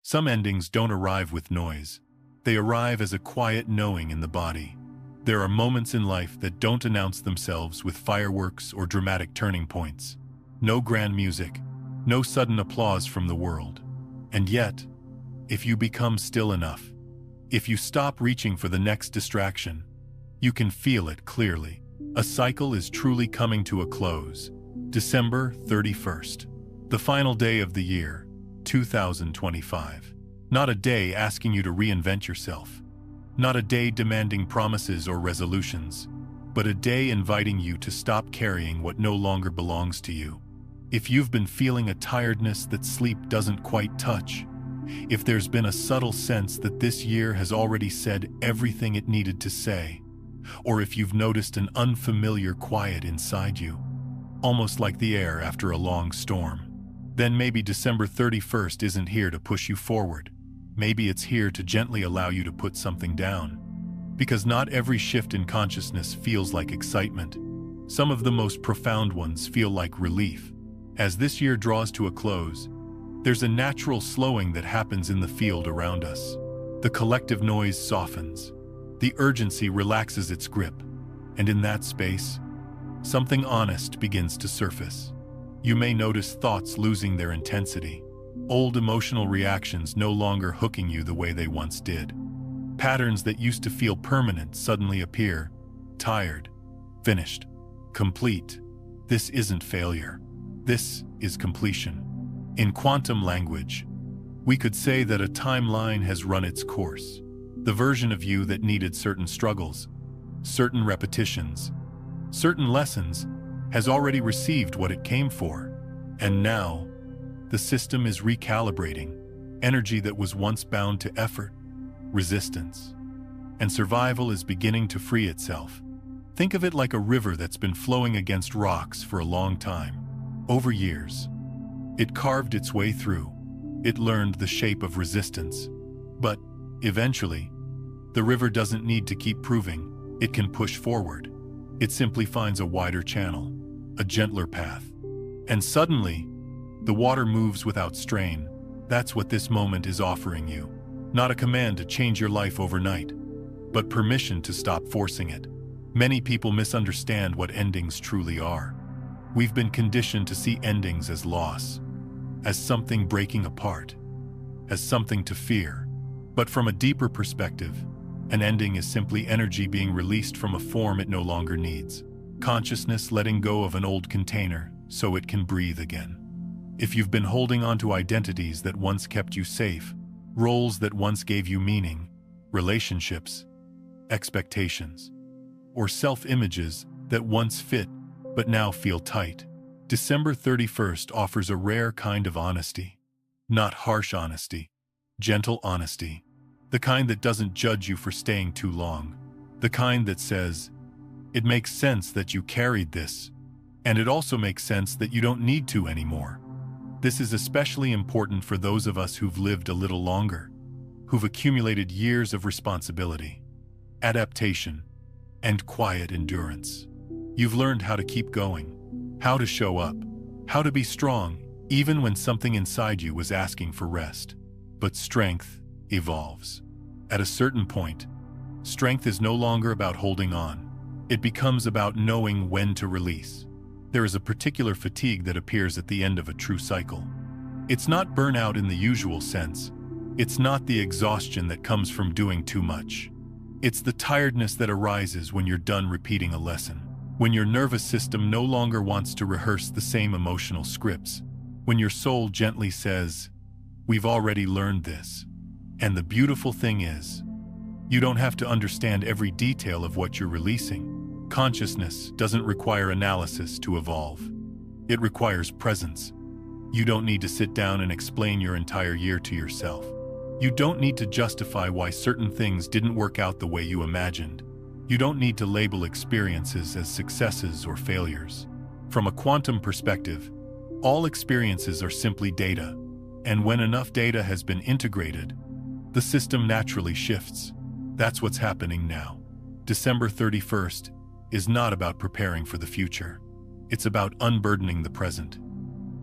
Some endings don't arrive with noise. They arrive as a quiet knowing in the body. There are moments in life that don't announce themselves with fireworks or dramatic turning points. No grand music, no sudden applause from the world. And yet, if you become still enough, if you stop reaching for the next distraction, you can feel it clearly. A cycle is truly coming to a close. December 31st, the final day of the year, 2025. Not a day asking you to reinvent yourself. Not a day demanding promises or resolutions, but a day inviting you to stop carrying what no longer belongs to you. If you've been feeling a tiredness that sleep doesn't quite touch, if there's been a subtle sense that this year has already said everything it needed to say, or if you've noticed an unfamiliar quiet inside you, almost like the air after a long storm, then maybe December 31st isn't here to push you forward. Maybe it's here to gently allow you to put something down. Because not every shift in consciousness feels like excitement. Some of the most profound ones feel like relief. As this year draws to a close, there's a natural slowing that happens in the field around us. The collective noise softens. The urgency relaxes its grip. And in that space, something honest begins to surface. You may notice thoughts losing their intensity. Old emotional reactions no longer hooking you the way they once did. Patterns that used to feel permanent suddenly appear. Tired, finished, complete. This isn't failure. This is completion. In quantum language, we could say that a timeline has run its course. The version of you that needed certain struggles, certain repetitions, certain lessons, has already received what it came for. And now, the system is recalibrating. Energy that was once bound to effort, resistance, and survival is beginning to free itself. Think of it like a river that's been flowing against rocks for a long time. Over years, it carved its way through. It learned the shape of resistance. But, eventually, the river doesn't need to keep proving. It can push forward. It simply finds a wider channel, a gentler path. And suddenly, the water moves without strain. That's what this moment is offering you. Not a command to change your life overnight, but permission to stop forcing it. Many people misunderstand what endings truly are. We've been conditioned to see endings as loss, as something breaking apart, as something to fear. But from a deeper perspective, an ending is simply energy being released from a form it no longer needs. Consciousness letting go of an old container so it can breathe again. If you've been holding on to identities that once kept you safe, roles that once gave you meaning, relationships, expectations, or self-images that once fit but now feel tight, December 31st offers a rare kind of honesty. Not harsh honesty, gentle honesty. The kind that doesn't judge you for staying too long. The kind that says, it makes sense that you carried this, and it also makes sense that you don't need to anymore. This is especially important for those of us who've lived a little longer, who've accumulated years of responsibility, adaptation, and quiet endurance. You've learned how to keep going, how to show up, how to be strong, even when something inside you was asking for rest. But strength evolves. At a certain point, strength is no longer about holding on. It becomes about knowing when to release. There is a particular fatigue that appears at the end of a true cycle. It's not burnout in the usual sense. It's not the exhaustion that comes from doing too much. It's the tiredness that arises when you're done repeating a lesson. When your nervous system no longer wants to rehearse the same emotional scripts. When your soul gently says, we've already learned this. And the beautiful thing is, you don't have to understand every detail of what you're releasing. Consciousness doesn't require analysis to evolve. It requires presence. You don't need to sit down and explain your entire year to yourself. You don't need to justify why certain things didn't work out the way you imagined. You don't need to label experiences as successes or failures. From a quantum perspective, all experiences are simply data. And when enough data has been integrated, the system naturally shifts. That's what's happening now. December 31st is not about preparing for the future. It's about unburdening the present.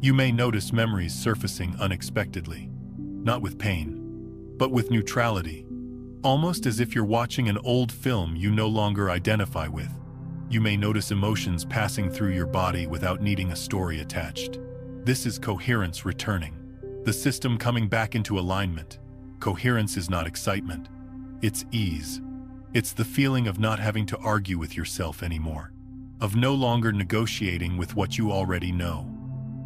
You may notice memories surfacing unexpectedly. not with pain, but with neutrality. Almost as if you're watching an old film you no longer identify with. You may notice emotions passing through your body without needing a story attached. This is coherence returning. The system coming back into alignment. Coherence is not excitement. It's ease. It's the feeling of not having to argue with yourself anymore. Of no longer negotiating with what you already know.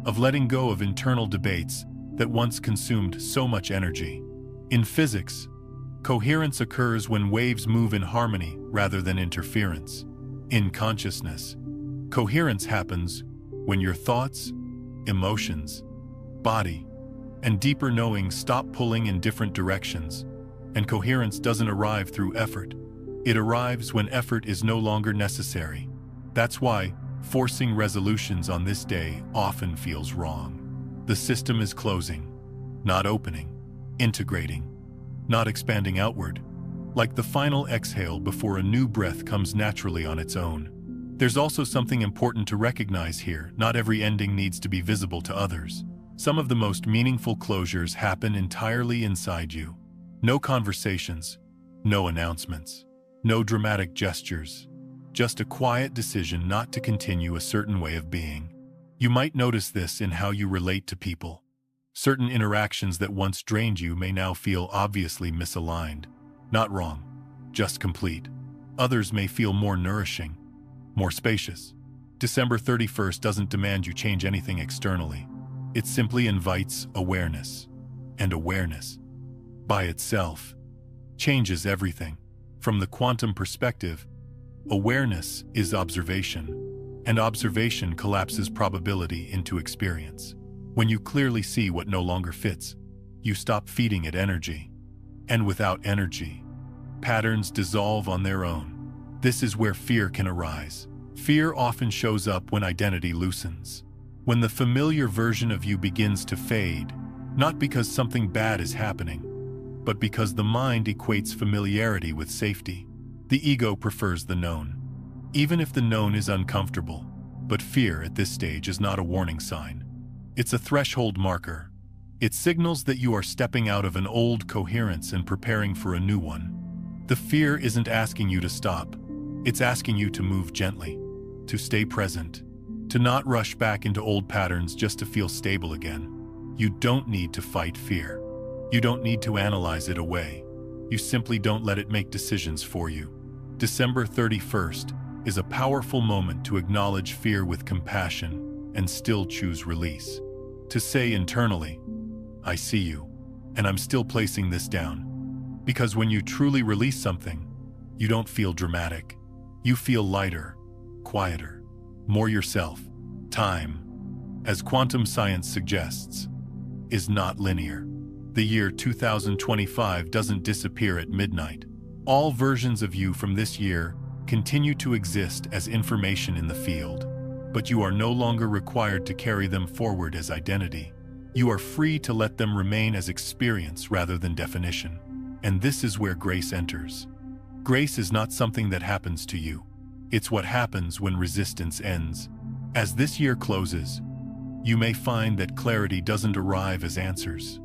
Of letting go of internal debates that once consumed so much energy. In physics, coherence occurs when waves move in harmony rather than interference. In consciousness, coherence happens when your thoughts, emotions, body, and deeper knowing stop pulling in different directions. And coherence doesn't arrive through effort. It arrives when effort is no longer necessary. That's why forcing resolutions on this day often feels wrong. The system is closing, not opening, integrating, not expanding outward, like the final exhale before a new breath comes naturally on its own. There's also something important to recognize here. Not every ending needs to be visible to others. Some of the most meaningful closures happen entirely inside you. No conversations, no announcements, no dramatic gestures, just a quiet decision not to continue a certain way of being. You might notice this in how you relate to people. Certain interactions that once drained you may now feel obviously misaligned. Not wrong, just complete. Others may feel more nourishing, more spacious. December 31st doesn't demand you change anything externally. It simply invites awareness. And awareness, by itself, changes everything. From the quantum perspective, awareness is observation, and observation collapses probability into experience. When you clearly see what no longer fits, you stop feeding it energy. And without energy, patterns dissolve on their own. This is where fear can arise. Fear often shows up when identity loosens. When the familiar version of you begins to fade, not because something bad is happening, but because the mind equates familiarity with safety. The ego prefers the known, even if the known is uncomfortable. But fear at this stage is not a warning sign. It's a threshold marker. It signals that you are stepping out of an old coherence and preparing for a new one. The fear isn't asking you to stop. It's asking you to move gently, to stay present, to not rush back into old patterns just to feel stable again. You don't need to fight fear. You don't need to analyze it away. You simply don't let it make decisions for you. December 31st is a powerful moment to acknowledge fear with compassion and still choose release. To say internally, I see you, and I'm still placing this down. Because when you truly release something, you don't feel dramatic. You feel lighter, quieter, more yourself. Time, as quantum science suggests, is not linear. The year 2025 doesn't disappear at midnight. All versions of you from this year continue to exist as information in the field, but you are no longer required to carry them forward as identity. You are free to let them remain as experience rather than definition. And this is where grace enters. Grace is not something that happens to you. It's what happens when resistance ends. As this year closes, you may find that clarity doesn't arrive as answers.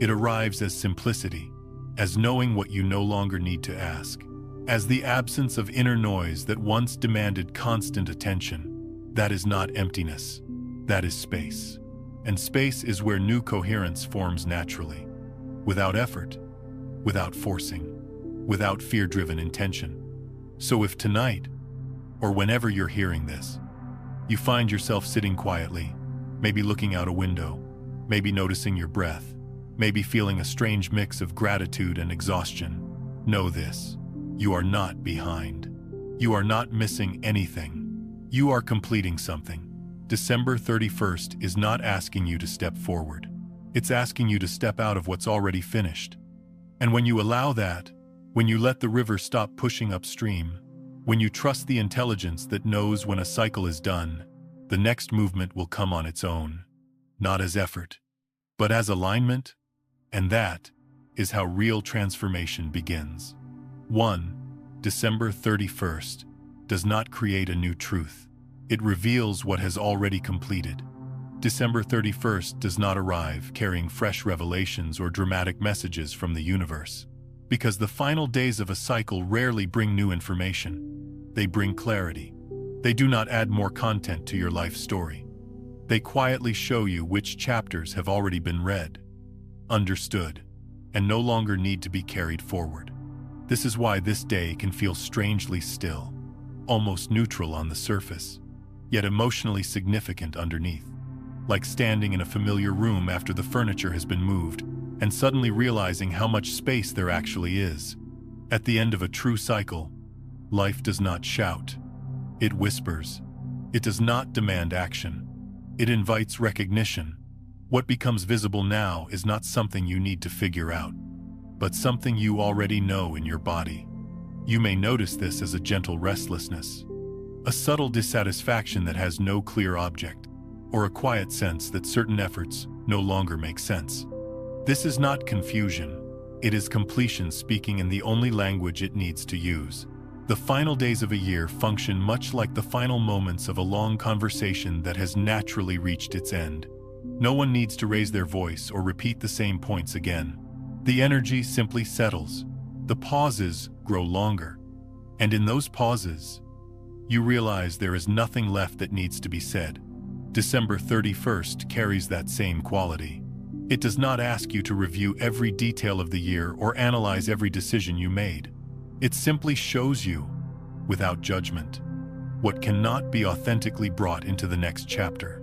It arrives as simplicity, as knowing what you no longer need to ask, as the absence of inner noise that once demanded constant attention. That is not emptiness, that is space. And space is where new coherence forms naturally, without effort, without forcing, without fear-driven intention. So if tonight, or whenever you're hearing this, you find yourself sitting quietly, maybe looking out a window, maybe noticing your breath, maybe feeling a strange mix of gratitude and exhaustion, know this: you are not behind. You are not missing anything. You are completing something. December 31st is not asking you to step forward. It's asking you to step out of what's already finished. And when you allow that, when you let the river stop pushing upstream, when you trust the intelligence that knows when a cycle is done, the next movement will come on its own, not as effort, but as alignment. And that is how real transformation begins. 1. December 31st does not create a new truth. It reveals what has already completed. December 31st does not arrive carrying fresh revelations or dramatic messages from the universe. Because the final days of a cycle rarely bring new information. They bring clarity. They do not add more content to your life story. They quietly show you which chapters have already been read, understood, and no longer need to be carried forward. This is why this day can feel strangely still, almost neutral on the surface, yet emotionally significant underneath. Like standing in a familiar room after the furniture has been moved and suddenly realizing how much space there actually is. At the end of a true cycle, life does not shout. It whispers. It does not demand action. It invites recognition. What becomes visible now is not something you need to figure out, but something you already know in your body. You may notice this as a gentle restlessness, a subtle dissatisfaction that has no clear object, or a quiet sense that certain efforts no longer make sense. This is not confusion. It is completion speaking in the only language it needs to use. The final days of a year function much like the final moments of a long conversation that has naturally reached its end. No one needs to raise their voice or repeat the same points again. The energy simply settles. The pauses grow longer. And in those pauses, you realize there is nothing left that needs to be said. December 31st carries that same quality. It does not ask you to review every detail of the year or analyze every decision you made. It simply shows you, without judgment, what cannot be authentically brought into the next chapter.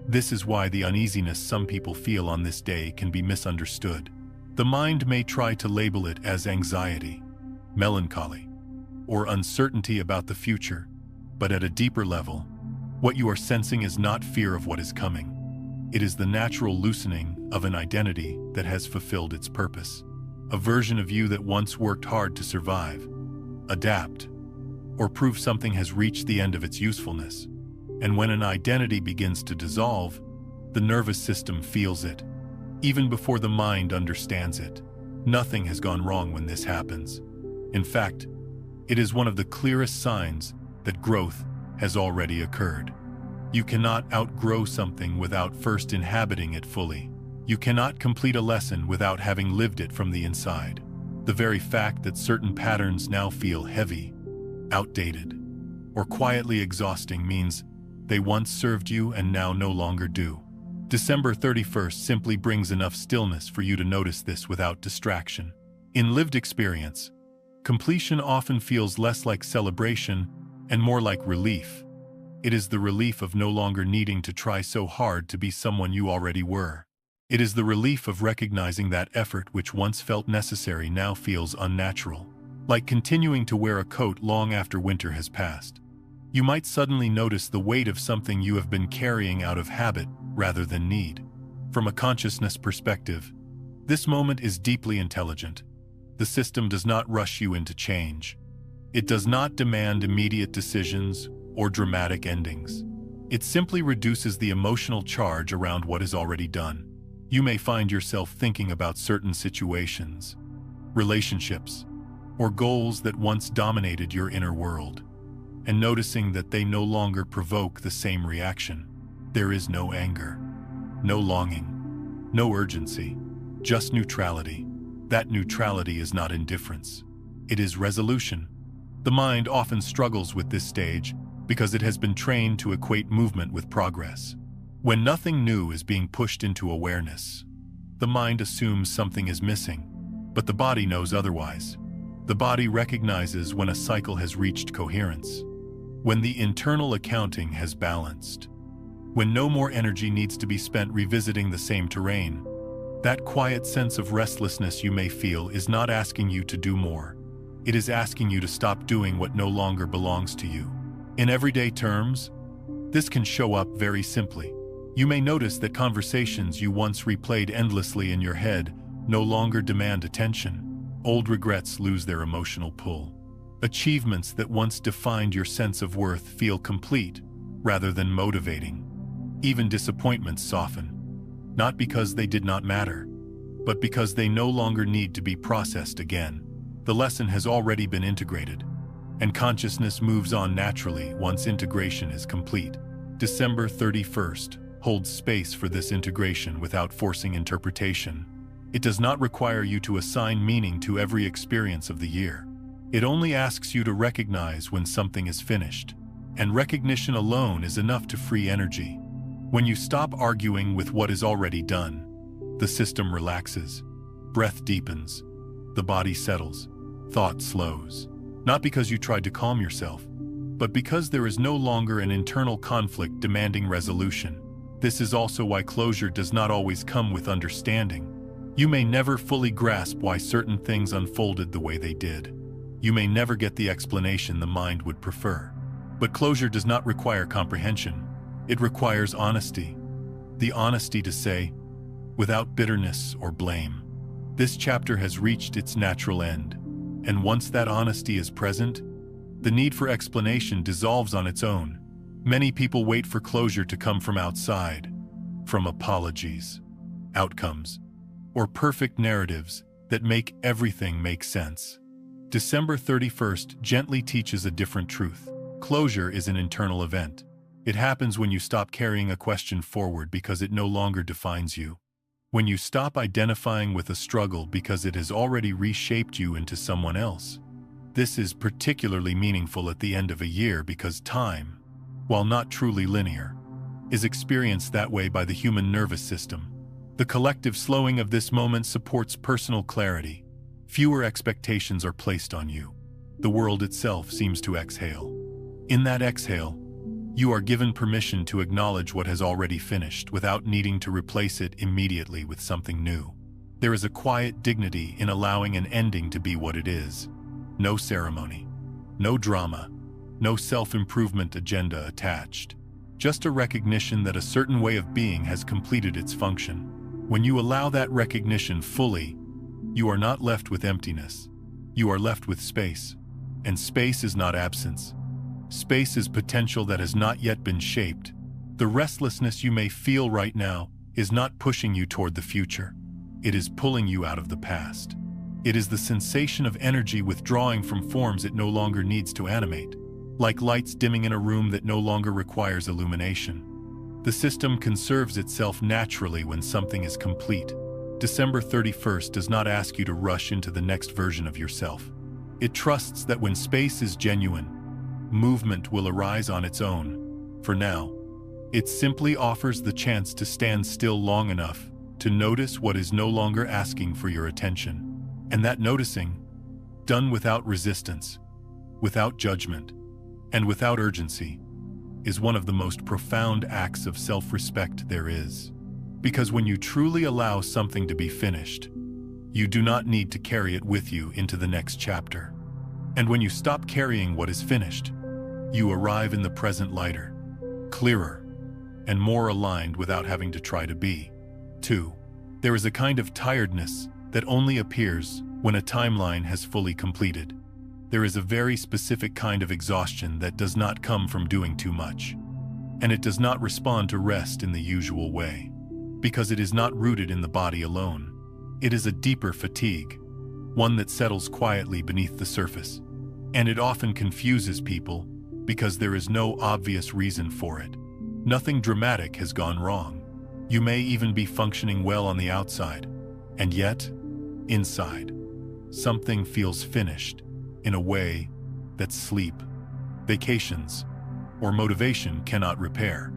This is why the uneasiness some people feel on this day can be misunderstood. The mind may try to label it as anxiety, melancholy, or uncertainty about the future, but at a deeper level, what you are sensing is not fear of what is coming. It is the natural loosening of an identity that has fulfilled its purpose. A version of you that once worked hard to survive, adapt, or prove something has reached the end of its usefulness. And when an identity begins to dissolve, the nervous system feels it, even before the mind understands it. Nothing has gone wrong when this happens. In fact, it is one of the clearest signs that growth has already occurred. You cannot outgrow something without first inhabiting it fully. You cannot complete a lesson without having lived it from the inside. The very fact that certain patterns now feel heavy, outdated, or quietly exhausting means they once served you and now no longer do. December 31st simply brings enough stillness for you to notice this without distraction. In lived experience, completion often feels less like celebration and more like relief. It is the relief of no longer needing to try so hard to be someone you already were. It is the relief of recognizing that effort which once felt necessary now feels unnatural, like continuing to wear a coat long after winter has passed. You might suddenly notice the weight of something you have been carrying out of habit rather than need. From a consciousness perspective, this moment is deeply intelligent. The system does not rush you into change. It does not demand immediate decisions or dramatic endings. It simply reduces the emotional charge around what is already done. You may find yourself thinking about certain situations, relationships, or goals that once dominated your inner world, and noticing that they no longer provoke the same reaction. There is no anger, no longing, no urgency, just neutrality. That neutrality is not indifference. It is resolution. The mind often struggles with this stage because it has been trained to equate movement with progress. When nothing new is being pushed into awareness, the mind assumes something is missing, but the body knows otherwise. The body recognizes when a cycle has reached coherence, when the internal accounting has balanced, when no more energy needs to be spent revisiting the same terrain. That quiet sense of restlessness you may feel is not asking you to do more. It is asking you to stop doing what no longer belongs to you. In everyday terms, this can show up very simply. You may notice that conversations you once replayed endlessly in your head no longer demand attention. Old regrets lose their emotional pull. Achievements that once defined your sense of worth feel complete rather than motivating. Even disappointments soften, not because they did not matter, but because they no longer need to be processed again. The lesson has already been integrated, and consciousness moves on naturally once integration is complete. December 31st holds space for this integration without forcing interpretation. It does not require you to assign meaning to every experience of the year. It only asks you to recognize when something is finished, and recognition alone is enough to free energy. When you stop arguing with what is already done, the system relaxes, breath deepens, the body settles, thought slows. Not because you tried to calm yourself, but because there is no longer an internal conflict demanding resolution. This is also why closure does not always come with understanding. You may never fully grasp why certain things unfolded the way they did. You may never get the explanation the mind would prefer. But closure does not require comprehension. It requires honesty. The honesty to say, without bitterness or blame, this chapter has reached its natural end. And once that honesty is present, the need for explanation dissolves on its own. Many people wait for closure to come from outside, from apologies, outcomes, or perfect narratives that make everything make sense. December 31st gently teaches a different truth. Closure is an internal event. It happens when you stop carrying a question forward because it no longer defines you. When you stop identifying with a struggle because it has already reshaped you into someone else. This is particularly meaningful at the end of a year because time, while not truly linear, is experienced that way by the human nervous system. The collective slowing of this moment supports personal clarity. Fewer expectations are placed on you. The world itself seems to exhale. In that exhale, you are given permission to acknowledge what has already finished without needing to replace it immediately with something new. There is a quiet dignity in allowing an ending to be what it is. No ceremony, no drama, no self-improvement agenda attached. Just a recognition that a certain way of being has completed its function. When you allow that recognition fully, you are not left with emptiness. You are left with space. And space is not absence. Space is potential that has not yet been shaped. The restlessness you may feel right now is not pushing you toward the future. It is pulling you out of the past. It is the sensation of energy withdrawing from forms it no longer needs to animate, like lights dimming in a room that no longer requires illumination. The system conserves itself naturally when something is complete. December 31st does not ask you to rush into the next version of yourself. It trusts that when space is genuine, movement will arise on its own. For now, it simply offers the chance to stand still long enough to notice what is no longer asking for your attention. And that noticing, done without resistance, without judgment, and without urgency, is one of the most profound acts of self-respect there is. Because when you truly allow something to be finished, you do not need to carry it with you into the next chapter. And when you stop carrying what is finished, you arrive in the present lighter, clearer, and more aligned without having to try to be. 2. There is a kind of tiredness that only appears when a timeline has fully completed. There is a very specific kind of exhaustion that does not come from doing too much, and it does not respond to rest in the usual way, because it is not rooted in the body alone. It is a deeper fatigue, one that settles quietly beneath the surface, and it often confuses people because there is no obvious reason for it. Nothing dramatic has gone wrong. You may even be functioning well on the outside, and yet, inside, something feels finished in a way that sleep, vacations, or motivation cannot repair.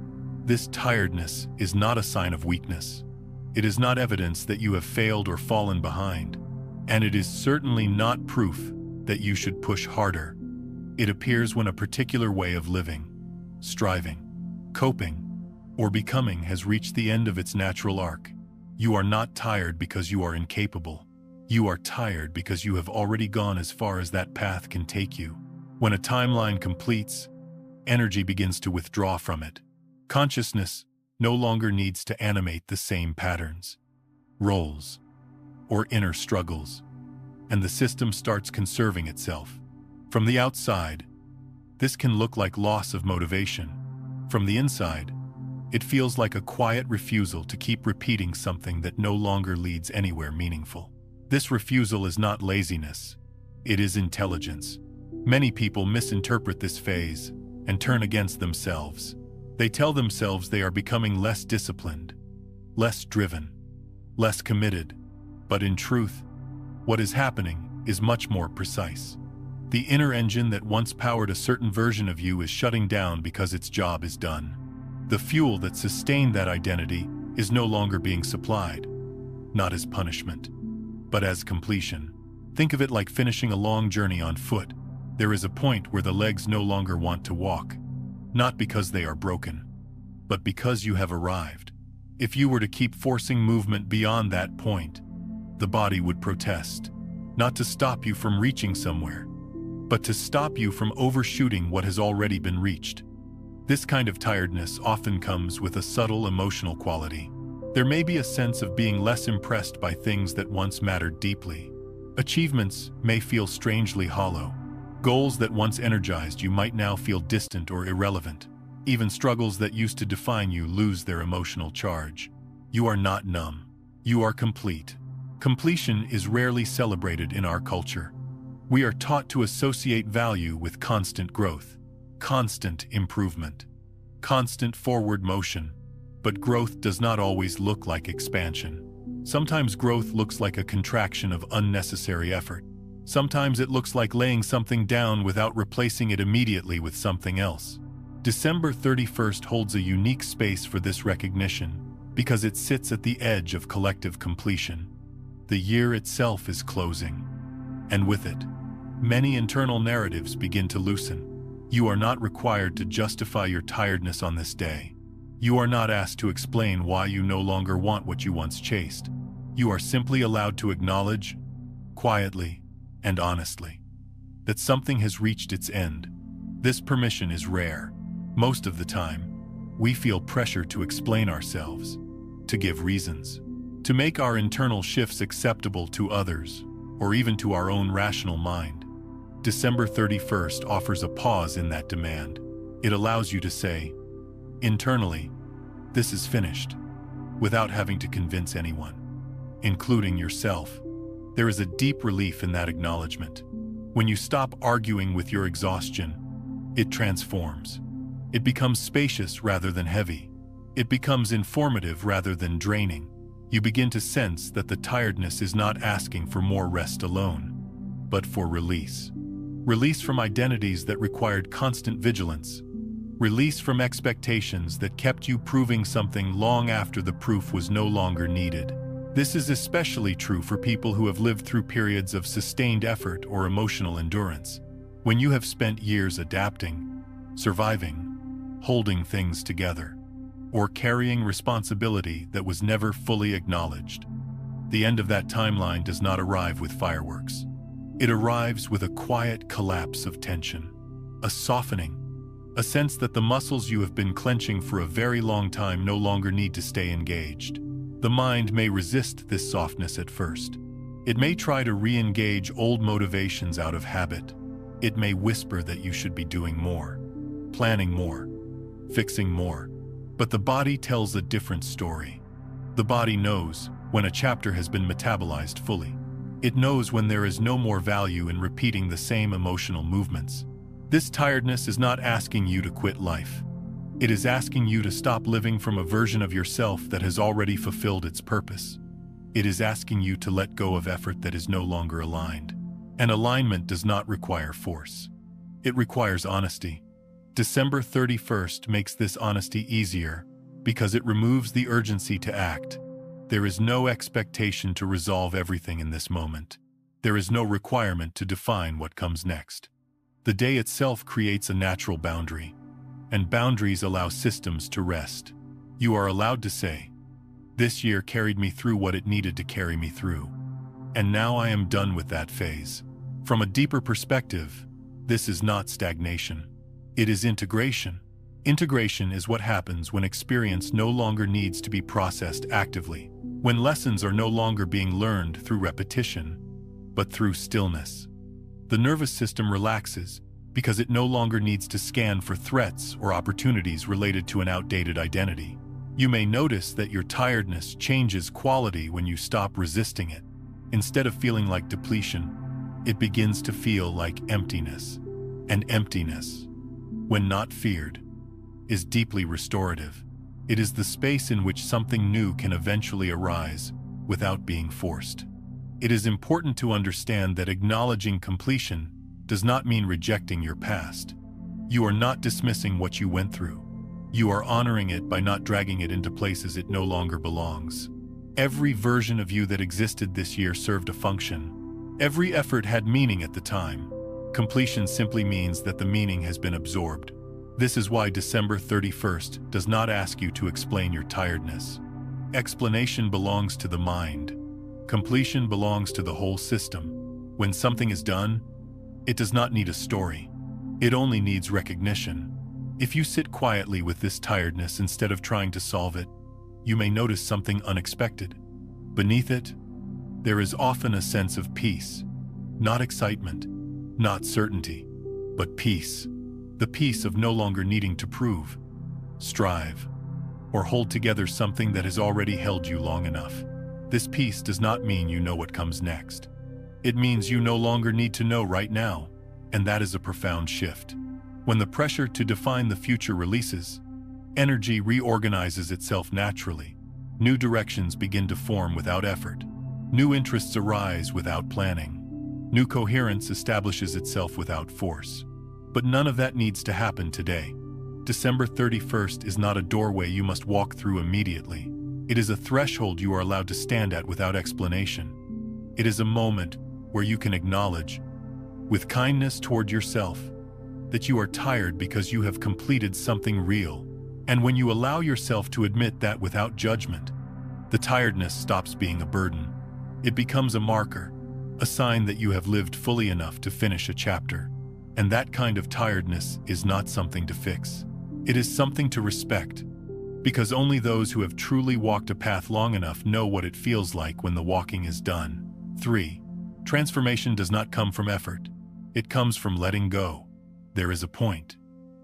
This tiredness is not a sign of weakness. It is not evidence that you have failed or fallen behind, and it is certainly not proof that you should push harder. It appears when a particular way of living, striving, coping, or becoming has reached the end of its natural arc. You are not tired because you are incapable. You are tired because you have already gone as far as that path can take you. When a timeline completes, energy begins to withdraw from it. Consciousness no longer needs to animate the same patterns, roles, or inner struggles, and the system starts conserving itself. From the outside, this can look like loss of motivation. From the inside, it feels like a quiet refusal to keep repeating something that no longer leads anywhere meaningful. This refusal is not laziness, it is intelligence. Many people misinterpret this phase and turn against themselves. They tell themselves they are becoming less disciplined, less driven, less committed, but in truth, what is happening is much more precise. The inner engine that once powered a certain version of you is shutting down because its job is done. The fuel that sustained that identity is no longer being supplied, not as punishment, but as completion. Think of it like finishing a long journey on foot. There is a point where the legs no longer want to walk, not because they are broken, but because you have arrived. If you were to keep forcing movement beyond that point, the body would protest, not to stop you from reaching somewhere, but to stop you from overshooting what has already been reached. This kind of tiredness often comes with a subtle emotional quality. There may be a sense of being less impressed by things that once mattered deeply. Achievements may feel strangely hollow. Goals that once energized you might now feel distant or irrelevant. Even struggles that used to define you lose their emotional charge. You are not numb. You are complete. Completion is rarely celebrated in our culture. We are taught to associate value with constant growth, constant improvement, constant forward motion. But growth does not always look like expansion. Sometimes growth looks like a contraction of unnecessary effort. Sometimes it looks like laying something down without replacing it immediately with something else. December 31st holds a unique space for this recognition because it sits at the edge of collective completion. The year itself is closing, and with it, many internal narratives begin to loosen. You are not required to justify your tiredness on this day. You are not asked to explain why you no longer want what you once chased. You are simply allowed to acknowledge, quietly and honestly, that something has reached its end. This permission is rare. Most of the time, we feel pressure to explain ourselves, to give reasons, to make our internal shifts acceptable to others, or even to our own rational mind. December 31st offers a pause in that demand. It allows you to say, internally, this is finished, without having to convince anyone, including yourself. There is a deep relief in that acknowledgement. When you stop arguing with your exhaustion, it transforms. It becomes spacious rather than heavy. It becomes informative rather than draining. You begin to sense that the tiredness is not asking for more rest alone, but for release. Release from identities that required constant vigilance. Release from expectations that kept you proving something long after the proof was no longer needed. This is especially true for people who have lived through periods of sustained effort or emotional endurance. When you have spent years adapting, surviving, holding things together, or carrying responsibility that was never fully acknowledged, the end of that timeline does not arrive with fireworks. It arrives with a quiet collapse of tension, a softening, a sense that the muscles you have been clenching for a very long time no longer need to stay engaged. The mind may resist this softness at first. It may try to re-engage old motivations out of habit. It may whisper that you should be doing more, planning more, fixing more. But the body tells a different story. The body knows when a chapter has been metabolized fully. It knows when there is no more value in repeating the same emotional movements. This tiredness is not asking you to quit life. It is asking you to stop living from a version of yourself that has already fulfilled its purpose. It is asking you to let go of effort that is no longer aligned. And alignment does not require force. It requires honesty. December 31st makes this honesty easier because it removes the urgency to act. There is no expectation to resolve everything in this moment. There is no requirement to define what comes next. The day itself creates a natural boundary, and boundaries allow systems to rest. You are allowed to say, "This year carried me through what it needed to carry me through, and now I am done with that phase." From a deeper perspective, this is not stagnation. It is integration. Integration is what happens when experience no longer needs to be processed actively, when lessons are no longer being learned through repetition, but through stillness. The nervous system relaxes because it no longer needs to scan for threats or opportunities related to an outdated identity. You may notice that your tiredness changes quality when you stop resisting it. Instead of feeling like depletion, it begins to feel like emptiness. And emptiness, when not feared, is deeply restorative. It is the space in which something new can eventually arise without being forced. It is important to understand that acknowledging completion does not mean rejecting your past. You are not dismissing what you went through. You are honoring it by not dragging it into places it no longer belongs. Every version of you that existed this year served a function. Every effort had meaning at the time. Completion simply means that the meaning has been absorbed. This is why December 31st does not ask you to explain your tiredness. Explanation belongs to the mind. Completion belongs to the whole system. When something is done, it does not need a story. It only needs recognition. If you sit quietly with this tiredness instead of trying to solve it, you may notice something unexpected. Beneath it, there is often a sense of peace. Not excitement, not certainty, but peace. The peace of no longer needing to prove, strive, or hold together something that has already held you long enough. This peace does not mean you know what comes next. It means you no longer need to know right now, and that is a profound shift. When the pressure to define the future releases, energy reorganizes itself naturally. New directions begin to form without effort. New interests arise without planning. New coherence establishes itself without force. But none of that needs to happen today. December 31st is not a doorway you must walk through immediately. It is a threshold you are allowed to stand at without explanation. It is a moment where you can acknowledge, with kindness toward yourself, that you are tired because you have completed something real. And when you allow yourself to admit that without judgment, the tiredness stops being a burden. It becomes a marker, a sign that you have lived fully enough to finish a chapter. And that kind of tiredness is not something to fix. It is something to respect, because only those who have truly walked a path long enough know what it feels like when the walking is done. 3. Transformation does not come from effort. It comes from letting go. There is a point,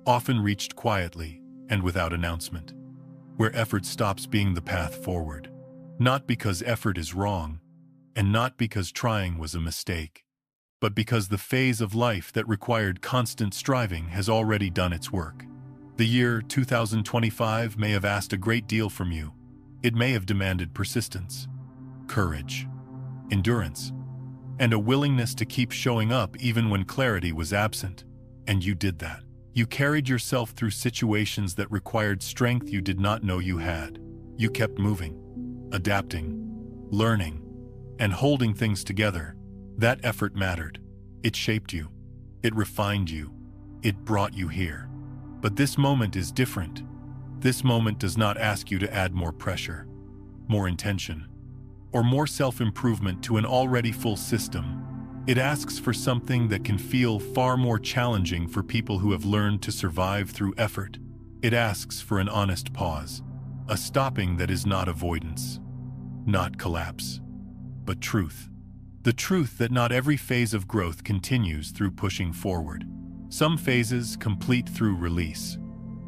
often reached quietly and without announcement, where effort stops being the path forward. Not because effort is wrong, and not because trying was a mistake, but because the phase of life that required constant striving has already done its work. The year 2025 may have asked a great deal from you. It may have demanded persistence, courage, endurance, and a willingness to keep showing up even when clarity was absent. And you did that. You carried yourself through situations that required strength you did not know you had. You kept moving, adapting, learning, and holding things together. That effort mattered. It shaped you. It refined you. It brought you here. But this moment is different. This moment does not ask you to add more pressure, more intention, or more self-improvement to an already full system. It asks for something that can feel far more challenging for people who have learned to survive through effort. It asks for an honest pause, a stopping that is not avoidance, not collapse, but truth. The truth that not every phase of growth continues through pushing forward. Some phases complete through release.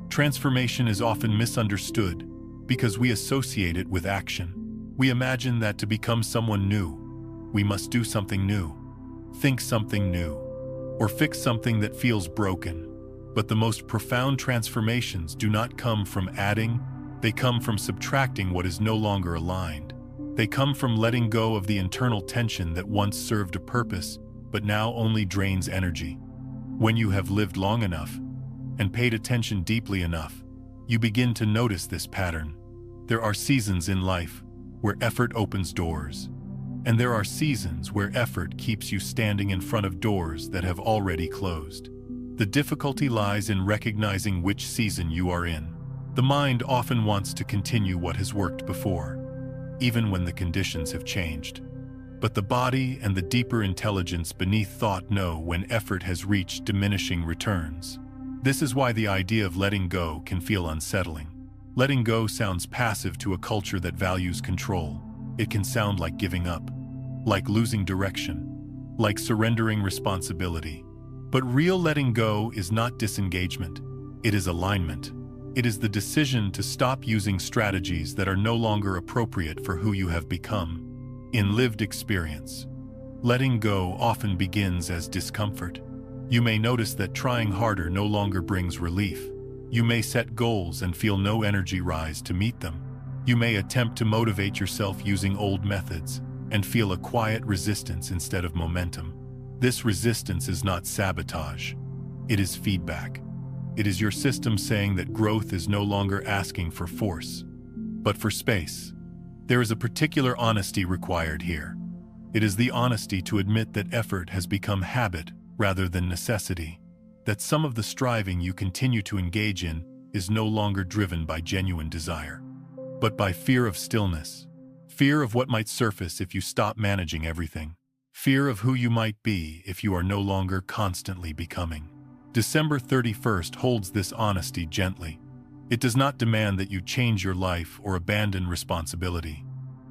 Transformation is often misunderstood because we associate it with action. We imagine that to become someone new, we must do something new, think something new, or fix something that feels broken. But the most profound transformations do not come from adding, they come from subtracting what is no longer aligned. They come from letting go of the internal tension that once served a purpose, but now only drains energy. When you have lived long enough and paid attention deeply enough, you begin to notice this pattern. There are seasons in life where effort opens doors, and there are seasons where effort keeps you standing in front of doors that have already closed. The difficulty lies in recognizing which season you are in. The mind often wants to continue what has worked before, even when the conditions have changed. But the body and the deeper intelligence beneath thought know when effort has reached diminishing returns. This is why the idea of letting go can feel unsettling. Letting go sounds passive to a culture that values control. It can sound like giving up, like losing direction, like surrendering responsibility. But real letting go is not disengagement. It is alignment. It is the decision to stop using strategies that are no longer appropriate for who you have become. In lived experience, letting go often begins as discomfort. You may notice that trying harder no longer brings relief. You may set goals and feel no energy rise to meet them. You may attempt to motivate yourself using old methods and feel a quiet resistance instead of momentum. This resistance is not sabotage. It is feedback. It is your system saying that growth is no longer asking for force, but for space. There is a particular honesty required here. It is the honesty to admit that effort has become habit rather than necessity, that some of the striving you continue to engage in is no longer driven by genuine desire, but by fear of stillness, fear of what might surface if you stop managing everything, fear of who you might be if you are no longer constantly becoming. December 31st holds this honesty gently. It does not demand that you change your life or abandon responsibility.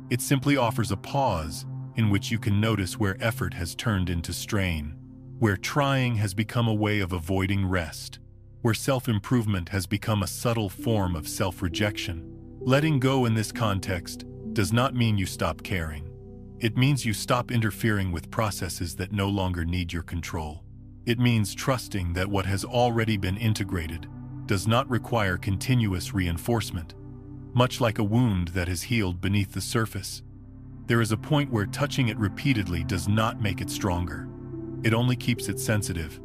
It simply offers a pause in which you can notice where effort has turned into strain, where trying has become a way of avoiding rest, where self-improvement has become a subtle form of self-rejection. Letting go in this context does not mean you stop caring. It means you stop interfering with processes that no longer need your control. It means trusting that what has already been integrated does not require continuous reinforcement. Much like a wound that has healed beneath the surface, there is a point where touching it repeatedly does not make it stronger. It only keeps it sensitive.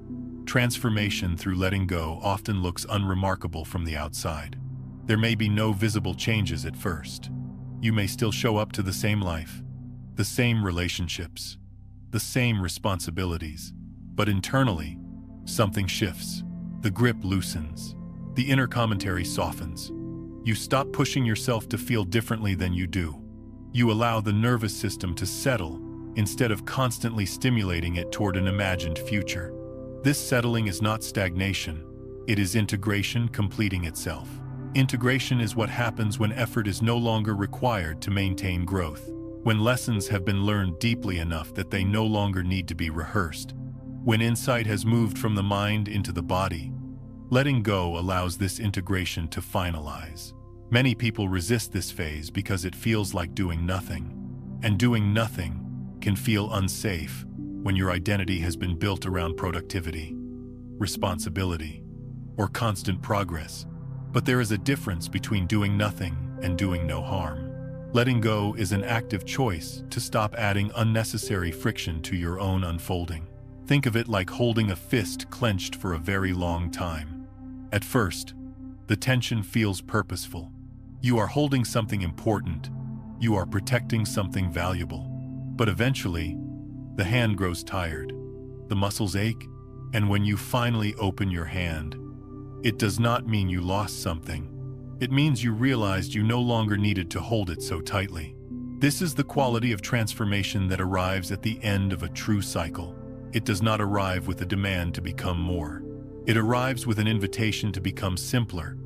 Transformation through letting go often looks unremarkable from the outside. There may be no visible changes at first. You may still show up to the same life, the same relationships, the same responsibilities, but internally, something shifts. The grip loosens. The inner commentary softens. You stop pushing yourself to feel differently than you do. You allow the nervous system to settle instead of constantly stimulating it toward an imagined future. This settling is not stagnation. It is integration completing itself. Integration is what happens when effort is no longer required to maintain growth, when lessons have been learned deeply enough that they no longer need to be rehearsed, when insight has moved from the mind into the body. Letting go allows this integration to finalize. Many people resist this phase because it feels like doing nothing, and doing nothing can feel unsafe when your identity has been built around productivity, responsibility, or constant progress. But there is a difference between doing nothing and doing no harm. Letting go is an active choice to stop adding unnecessary friction to your own unfolding. Think of it like holding a fist clenched for a very long time. At first, the tension feels purposeful. You are holding something important. You are protecting something valuable. But eventually, the hand grows tired. The muscles ache, and when you finally open your hand, it does not mean you lost something. It means you realized you no longer needed to hold it so tightly. This is the quality of transformation that arrives at the end of a true cycle. It does not arrive with a demand to become more. It arrives with an invitation to become simpler,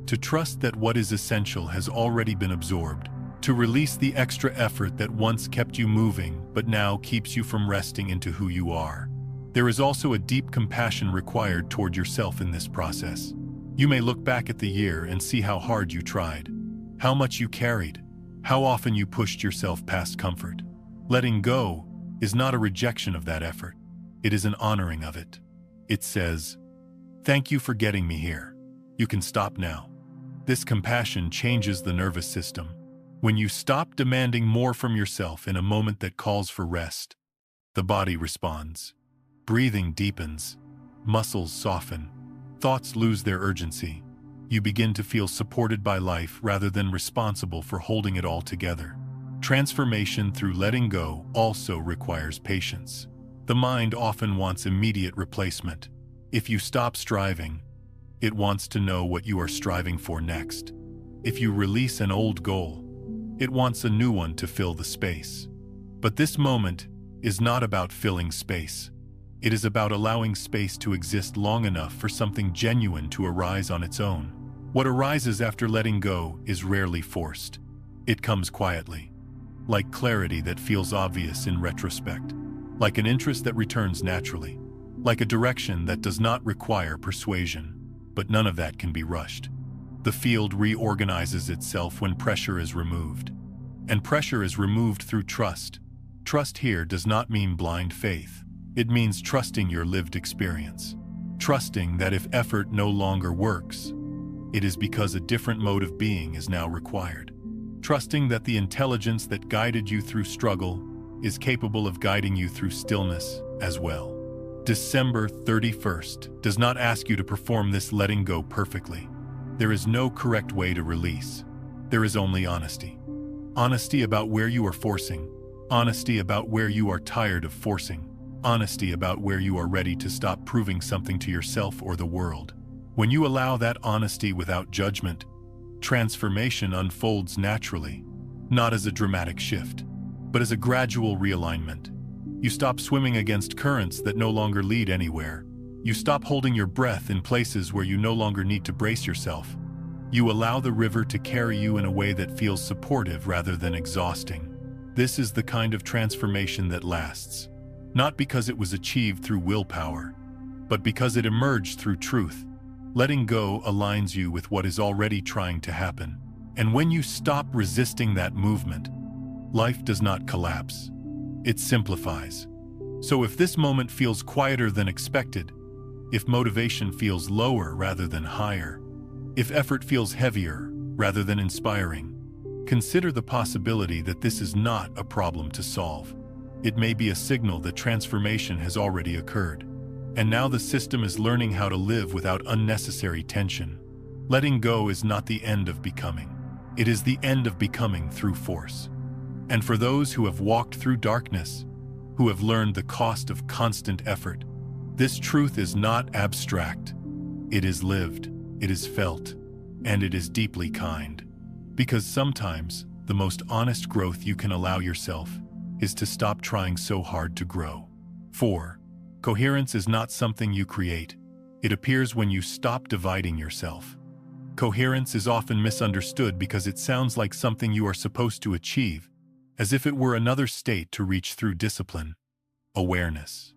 to trust that what is essential has already been absorbed, to release the extra effort that once kept you moving but now keeps you from resting into who you are. There is also a deep compassion required toward yourself in this process. You may look back at the year and see how hard you tried, how much you carried, how often you pushed yourself past comfort. Letting go is not a rejection of that effort. It is an honoring of it. It says, "Thank you for getting me here. You can stop now." This compassion changes the nervous system. When you stop demanding more from yourself in a moment that calls for rest, the body responds. Breathing deepens, muscles soften, thoughts lose their urgency. You begin to feel supported by life rather than responsible for holding it all together. Transformation through letting go also requires patience. The mind often wants immediate replacement. If you stop striving, it wants to know what you are striving for next. If you release an old goal, it wants a new one to fill the space. But this moment is not about filling space. It is about allowing space to exist long enough for something genuine to arise on its own. What arises after letting go is rarely forced. It comes quietly, like clarity that feels obvious in retrospect, like an interest that returns naturally, like a direction that does not require persuasion. But none of that can be rushed. The field reorganizes itself when pressure is removed. And pressure is removed through trust. Trust here does not mean blind faith. It means trusting your lived experience. Trusting that if effort no longer works, it is because a different mode of being is now required. Trusting that the intelligence that guided you through struggle is capable of guiding you through stillness as well. December 31st does not ask you to perform this letting go perfectly. There is no correct way to release. There is only honesty. Honesty about where you are forcing. Honesty about where you are tired of forcing. Honesty about where you are ready to stop proving something to yourself or the world. When you allow that honesty without judgment, transformation unfolds naturally, not as a dramatic shift, but as a gradual realignment. You stop swimming against currents that no longer lead anywhere. You stop holding your breath in places where you no longer need to brace yourself. You allow the river to carry you in a way that feels supportive rather than exhausting. This is the kind of transformation that lasts, not because it was achieved through willpower, but because it emerged through truth. Letting go aligns you with what is already trying to happen. And when you stop resisting that movement, life does not collapse. It simplifies. So if this moment feels quieter than expected, if motivation feels lower rather than higher, if effort feels heavier rather than inspiring, consider the possibility that this is not a problem to solve. It may be a signal that transformation has already occurred, and now the system is learning how to live without unnecessary tension. Letting go is not the end of becoming. It is the end of becoming through force. And for those who have walked through darkness, who have learned the cost of constant effort, this truth is not abstract. It is lived, it is felt, and it is deeply kind. Because sometimes, the most honest growth you can allow yourself is to stop trying so hard to grow. 4. Coherence is not something you create. It appears when you stop dividing yourself. Coherence is often misunderstood because it sounds like something you are supposed to achieve, as if it were another state to reach through discipline, awareness,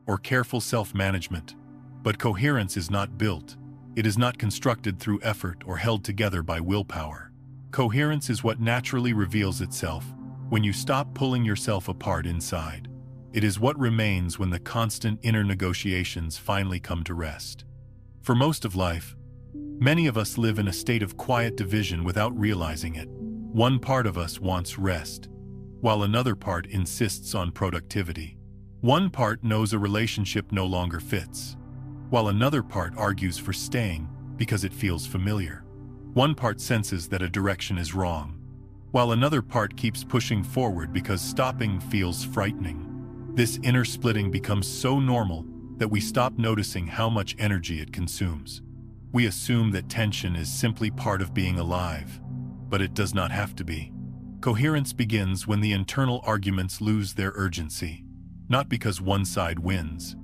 or careful self-management. But coherence is not built. It is not constructed through effort or held together by willpower. Coherence is what naturally reveals itself when you stop pulling yourself apart inside. It is what remains when the constant inner negotiations finally come to rest. For most of life, many of us live in a state of quiet division without realizing it. One part of us wants rest, while another part insists on productivity. One part knows a relationship no longer fits, while another part argues for staying because it feels familiar. One part senses that a direction is wrong, while another part keeps pushing forward because stopping feels frightening. This inner splitting becomes so normal that we stop noticing how much energy it consumes. We assume that tension is simply part of being alive, but it does not have to be. Coherence begins when the internal arguments lose their urgency, not because one side wins,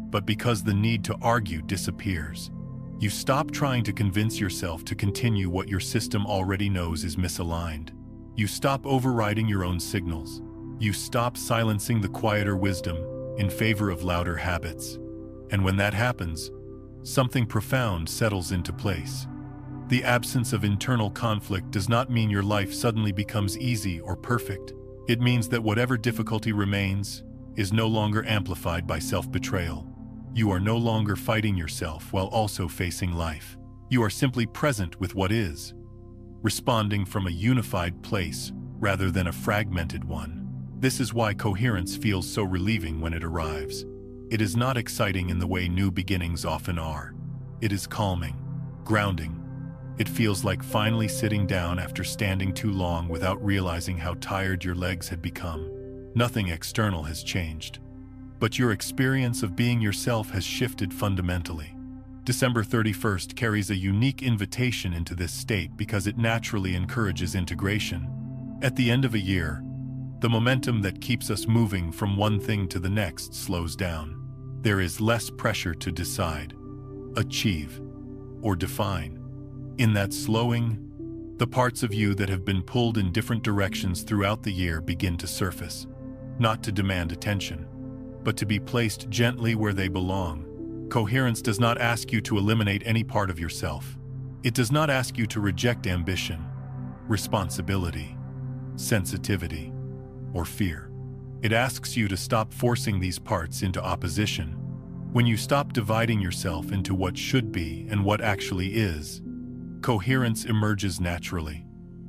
but because the need to argue disappears. You stop trying to convince yourself to continue what your system already knows is misaligned. You stop overriding your own signals. You stop silencing the quieter wisdom in favor of louder habits. And when that happens, something profound settles into place. The absence of internal conflict does not mean your life suddenly becomes easy or perfect. It means that whatever difficulty remains is no longer amplified by self-betrayal. You are no longer fighting yourself while also facing life. You are simply present with what is, responding from a unified place rather than a fragmented one. This is why coherence feels so relieving when it arrives. It is not exciting in the way new beginnings often are. It is calming, grounding. It feels like finally sitting down after standing too long without realizing how tired your legs had become. Nothing external has changed, but your experience of being yourself has shifted fundamentally. December 31st carries a unique invitation into this state because it naturally encourages integration. At the end of a year, the momentum that keeps us moving from one thing to the next slows down. There is less pressure to decide, achieve, or define. In that slowing, the parts of you that have been pulled in different directions throughout the year begin to surface, not to demand attention, but to be placed gently where they belong. Coherence does not ask you to eliminate any part of yourself. It does not ask you to reject ambition, responsibility, sensitivity, or fear. It asks you to stop forcing these parts into opposition. When you stop dividing yourself into what should be and what actually is, Coherence emerges naturally.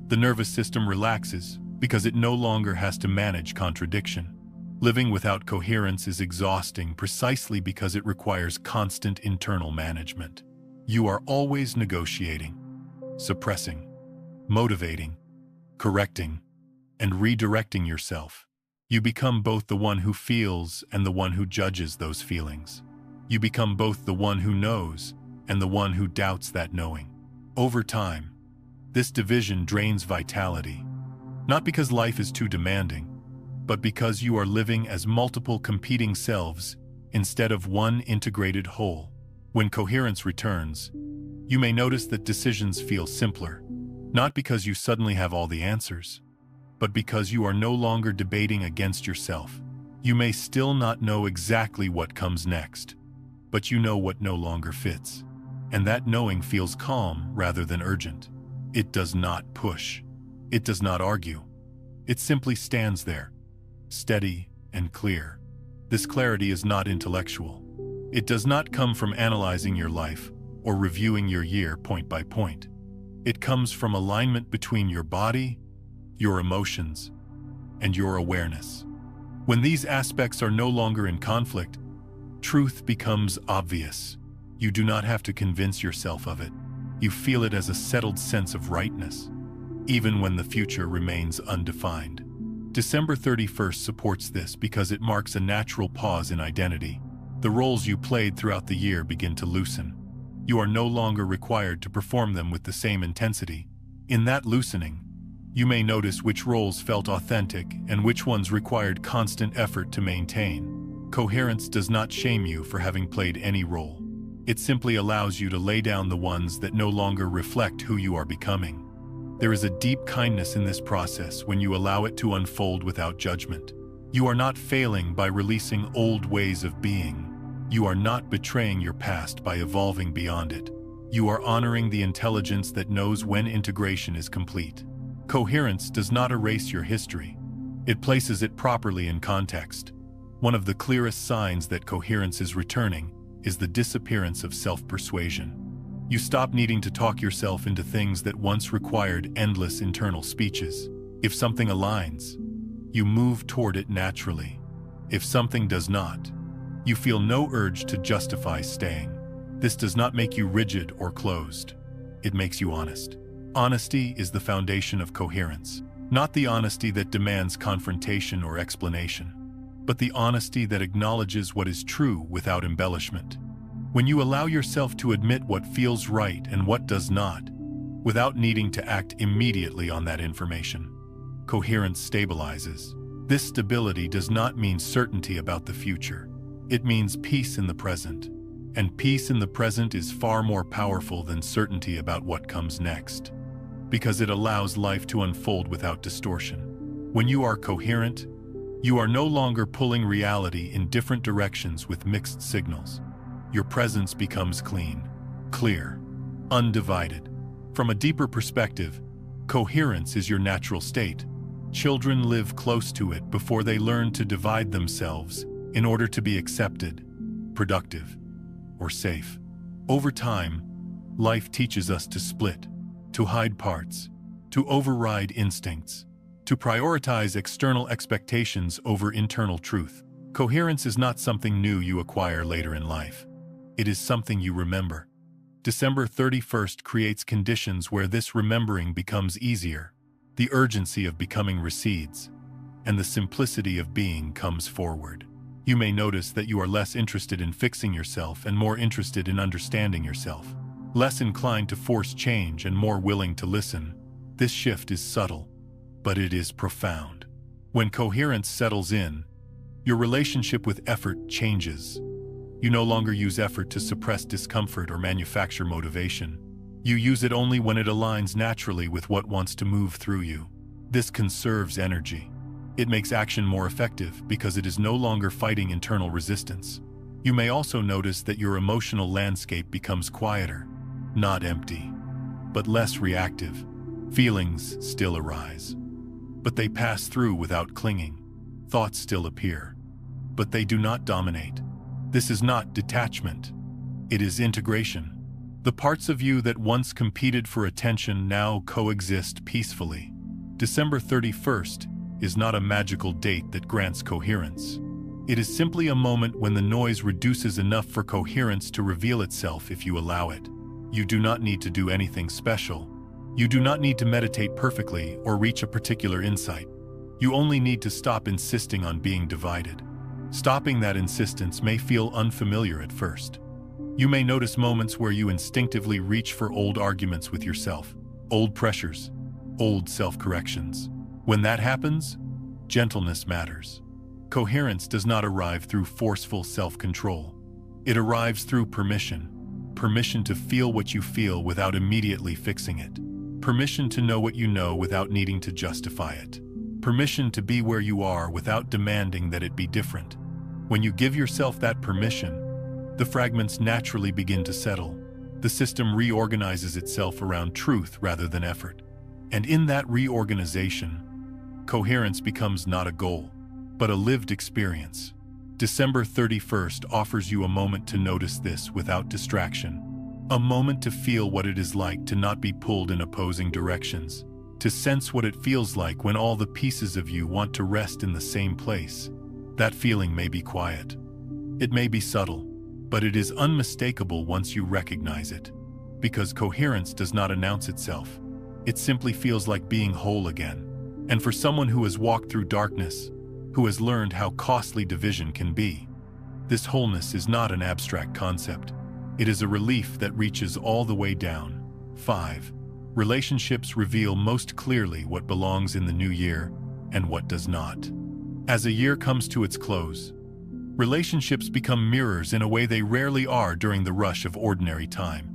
The nervous system relaxes because it no longer has to manage contradiction. Living without coherence is exhausting precisely because it requires constant internal management. You are always negotiating, suppressing, motivating, correcting, and redirecting yourself. You become both the one who feels and the one who judges those feelings. You become both the one who knows and the one who doubts that knowing. Over time, this division drains vitality, not because life is too demanding, but because you are living as multiple competing selves instead of one integrated whole. When coherence returns, you may notice that decisions feel simpler, not because you suddenly have all the answers, but because you are no longer debating against yourself. You may still not know exactly what comes next, but you know what no longer fits. And that knowing feels calm rather than urgent. It does not push. It does not argue. It simply stands there, steady and clear. This clarity is not intellectual. It does not come from analyzing your life or reviewing your year point by point. It comes from alignment between your body, your emotions, and your awareness. When these aspects are no longer in conflict, truth becomes obvious. You do not have to convince yourself of it. You feel it as a settled sense of rightness, even when the future remains undefined. December 31st supports this because it marks a natural pause in identity. The roles you played throughout the year begin to loosen. You are no longer required to perform them with the same intensity. In that loosening, you may notice which roles felt authentic and which ones required constant effort to maintain. Coherence does not shame you for having played any role. It simply allows you to lay down the ones that no longer reflect who you are becoming. There is a deep kindness in this process when you allow it to unfold without judgment. You are not failing by releasing old ways of being. You are not betraying your past by evolving beyond it. You are honoring the intelligence that knows when integration is complete. Coherence does not erase your history. It places it properly in context. One of the clearest signs that coherence is returning is the disappearance of self-persuasion. You stop needing to talk yourself into things that once required endless internal speeches. If something aligns, you move toward it naturally. If something does not, you feel no urge to justify staying. This does not make you rigid or closed. It makes you honest. Honesty is the foundation of coherence, not the honesty that demands confrontation or explanation, but the honesty that acknowledges what is true without embellishment. When you allow yourself to admit what feels right and what does not, without needing to act immediately on that information, coherence stabilizes. This stability does not mean certainty about the future. It means peace in the present. And peace in the present is far more powerful than certainty about what comes next, because it allows life to unfold without distortion. When you are coherent, you are no longer pulling reality in different directions with mixed signals. Your presence becomes clean, clear, undivided. From a deeper perspective, coherence is your natural state. Children live close to it before they learn to divide themselves in order to be accepted, productive, or safe. Over time, life teaches us to split, to hide parts, to override instincts, to prioritize external expectations over internal truth. Coherence is not something new you acquire later in life. It is something you remember. December 31st creates conditions where this remembering becomes easier. The urgency of becoming recedes, and the simplicity of being comes forward. You may notice that you are less interested in fixing yourself and more interested in understanding yourself. Less inclined to force change and more willing to listen. This shift is subtle, but it is profound. When coherence settles in, your relationship with effort changes. You no longer use effort to suppress discomfort or manufacture motivation. You use it only when it aligns naturally with what wants to move through you. This conserves energy. It makes action more effective because it is no longer fighting internal resistance. You may also notice that your emotional landscape becomes quieter, not empty, but less reactive. Feelings still arise, but they pass through without clinging. Thoughts still appear, but they do not dominate. This is not detachment. It is integration. The parts of you that once competed for attention now coexist peacefully. December 31st is not a magical date that grants coherence. It is simply a moment when the noise reduces enough for coherence to reveal itself if you allow it. You do not need to do anything special. You do not need to meditate perfectly or reach a particular insight. You only need to stop insisting on being divided. Stopping that insistence may feel unfamiliar at first. You may notice moments where you instinctively reach for old arguments with yourself, old pressures, old self-corrections. When that happens, gentleness matters. Coherence does not arrive through forceful self-control. It arrives through permission. Permission to feel what you feel without immediately fixing it. Permission to know what you know without needing to justify it. Permission to be where you are without demanding that it be different. When you give yourself that permission, the fragments naturally begin to settle. The system reorganizes itself around truth rather than effort. And in that reorganization, coherence becomes not a goal, but a lived experience. December 31st offers you a moment to notice this without distraction. A moment to feel what it is like to not be pulled in opposing directions. To sense what it feels like when all the pieces of you want to rest in the same place. That feeling may be quiet. It may be subtle, but it is unmistakable once you recognize it. Because coherence does not announce itself. It simply feels like being whole again. And for someone who has walked through darkness, who has learned how costly division can be, this wholeness is not an abstract concept. It is a relief that reaches all the way down. 5. Relationships reveal most clearly what belongs in the new year and what does not. As a year comes to its close, relationships become mirrors in a way they rarely are during the rush of ordinary time.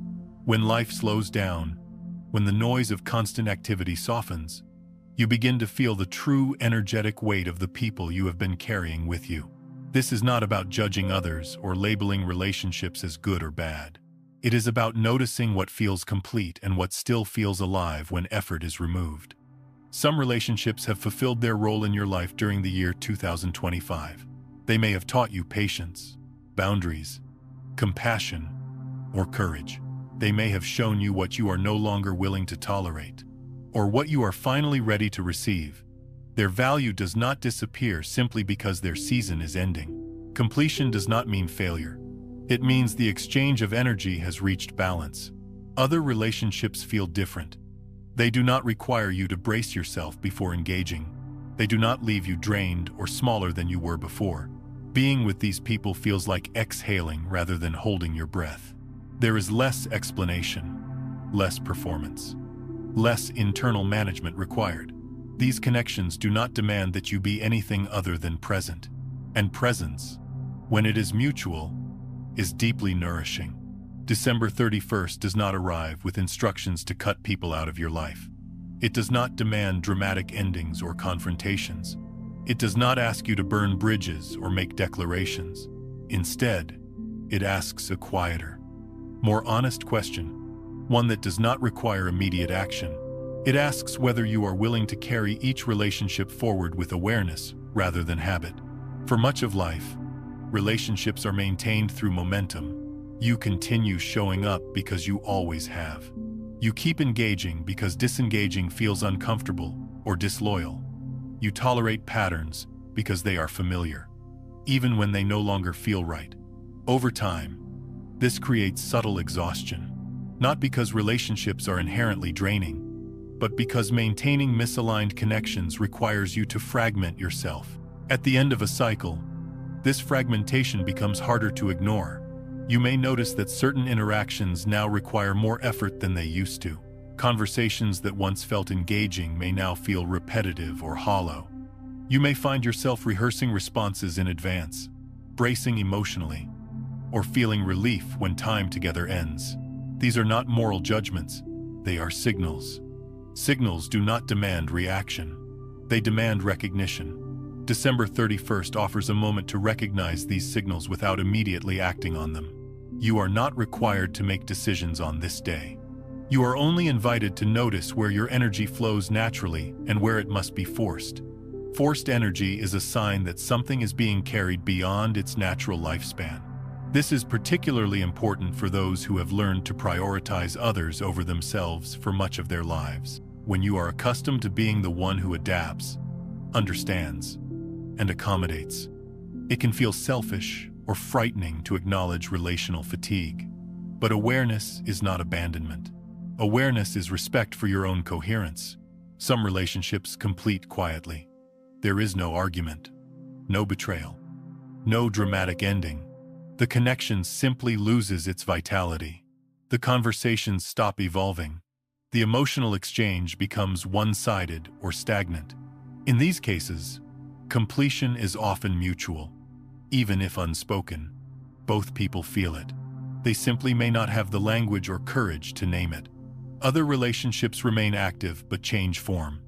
When life slows down, when the noise of constant activity softens, you begin to feel the true energetic weight of the people you have been carrying with you. This is not about judging others or labeling relationships as good or bad. It is about noticing what feels complete and what still feels alive when effort is removed. Some relationships have fulfilled their role in your life during the year 2025. They may have taught you patience, boundaries, compassion, or courage. They may have shown you what you are no longer willing to tolerate, or what you are finally ready to receive. Their value does not disappear simply because their season is ending. Completion does not mean failure. It means the exchange of energy has reached balance. Other relationships feel different. They do not require you to brace yourself before engaging. They do not leave you drained or smaller than you were before. Being with these people feels like exhaling rather than holding your breath. There is less explanation, less performance, less internal management required. These connections do not demand that you be anything other than present. And presence, when it is mutual, is deeply nourishing. December 31st does not arrive with instructions to cut people out of your life. It does not demand dramatic endings or confrontations. It does not ask you to burn bridges or make declarations. Instead, it asks a quieter, more honest question, one that does not require immediate action. It asks whether you are willing to carry each relationship forward with awareness rather than habit. For much of life, relationships are maintained through momentum. You continue showing up because you always have. You keep engaging because disengaging feels uncomfortable or disloyal. You tolerate patterns because they are familiar, even when they no longer feel right. Over time, this creates subtle exhaustion, not because relationships are inherently draining, but because maintaining misaligned connections requires you to fragment yourself. At the end of a cycle, this fragmentation becomes harder to ignore. You may notice that certain interactions now require more effort than they used to. Conversations that once felt engaging may now feel repetitive or hollow. You may find yourself rehearsing responses in advance, bracing emotionally, or feeling relief when time together ends. These are not moral judgments, they are signals. Signals do not demand reaction. They demand recognition. December 31st offers a moment to recognize these signals without immediately acting on them. You are not required to make decisions on this day. You are only invited to notice where your energy flows naturally and where it must be forced. Forced energy is a sign that something is being carried beyond its natural lifespan. This is particularly important for those who have learned to prioritize others over themselves for much of their lives. When you are accustomed to being the one who adapts, understands, and accommodates, it can feel selfish or frightening to acknowledge relational fatigue. But awareness is not abandonment. Awareness is respect for your own coherence. Some relationships complete quietly. There is no argument, no betrayal, no dramatic ending. The connection simply loses its vitality. The conversations stop evolving. The emotional exchange becomes one-sided or stagnant. In these cases, completion is often mutual. Even if unspoken, both people feel it. They simply may not have the language or courage to name it. Other relationships remain active but change form.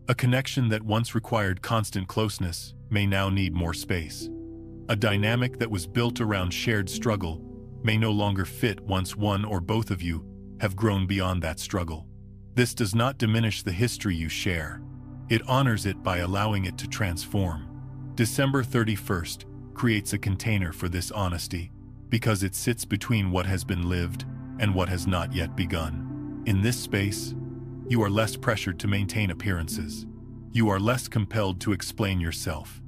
A connection that once required constant closeness may now need more space. A dynamic that was built around shared struggle may no longer fit once one or both of you have grown beyond that struggle. This does not diminish the history you share. It honors it by allowing it to transform. December 31st creates a container for this honesty because it sits between what has been lived and what has not yet begun. In this space, you are less pressured to maintain appearances. You are less compelled to explain yourself.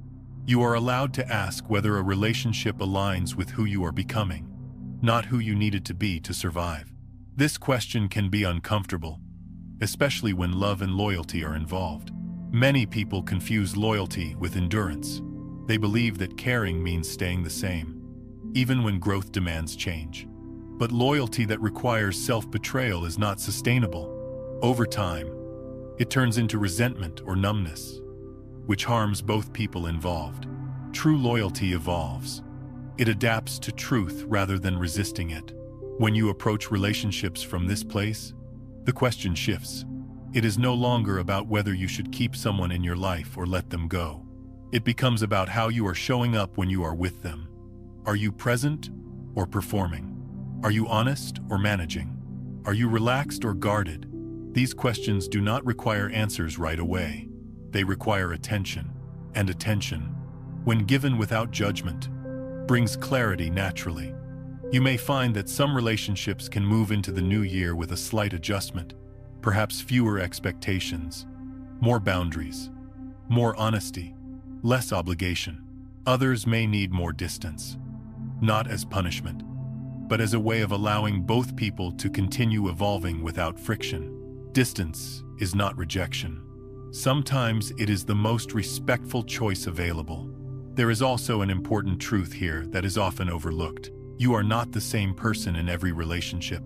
You are allowed to ask whether a relationship aligns with who you are becoming, not who you needed to be to survive. This question can be uncomfortable, especially when love and loyalty are involved. Many people confuse loyalty with endurance. They believe that caring means staying the same, even when growth demands change. But loyalty that requires self-betrayal is not sustainable. Over time, it turns into resentment or numbness, which harms both people involved. True loyalty evolves. It adapts to truth rather than resisting it. When you approach relationships from this place, the question shifts. It is no longer about whether you should keep someone in your life or let them go. It becomes about how you are showing up when you are with them. Are you present or performing? Are you honest or managing? Are you relaxed or guarded? These questions do not require answers right away. They require attention, and attention, when given without judgment, brings clarity naturally. You may find that some relationships can move into the new year with a slight adjustment, perhaps fewer expectations, more boundaries, more honesty, less obligation. Others may need more distance, not as punishment, but as a way of allowing both people to continue evolving without friction. Distance is not rejection. Sometimes it is the most respectful choice available. There is also an important truth here that is often overlooked. You are not the same person in every relationship.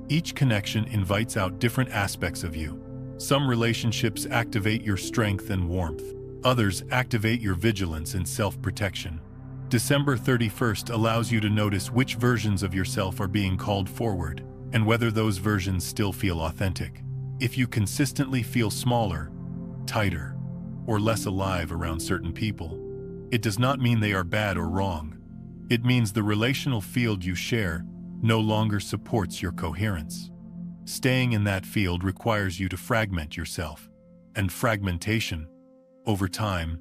Each connection invites out different aspects of you. Some relationships activate your strength and warmth. Others activate your vigilance and self-protection. December 31st allows you to notice which versions of yourself are being called forward, and whether those versions still feel authentic. If you consistently feel smaller, tighter, or less alive around certain people, it does not mean they are bad or wrong. It means the relational field you share no longer supports your coherence. Staying in that field requires you to fragment yourself, and fragmentation, over time,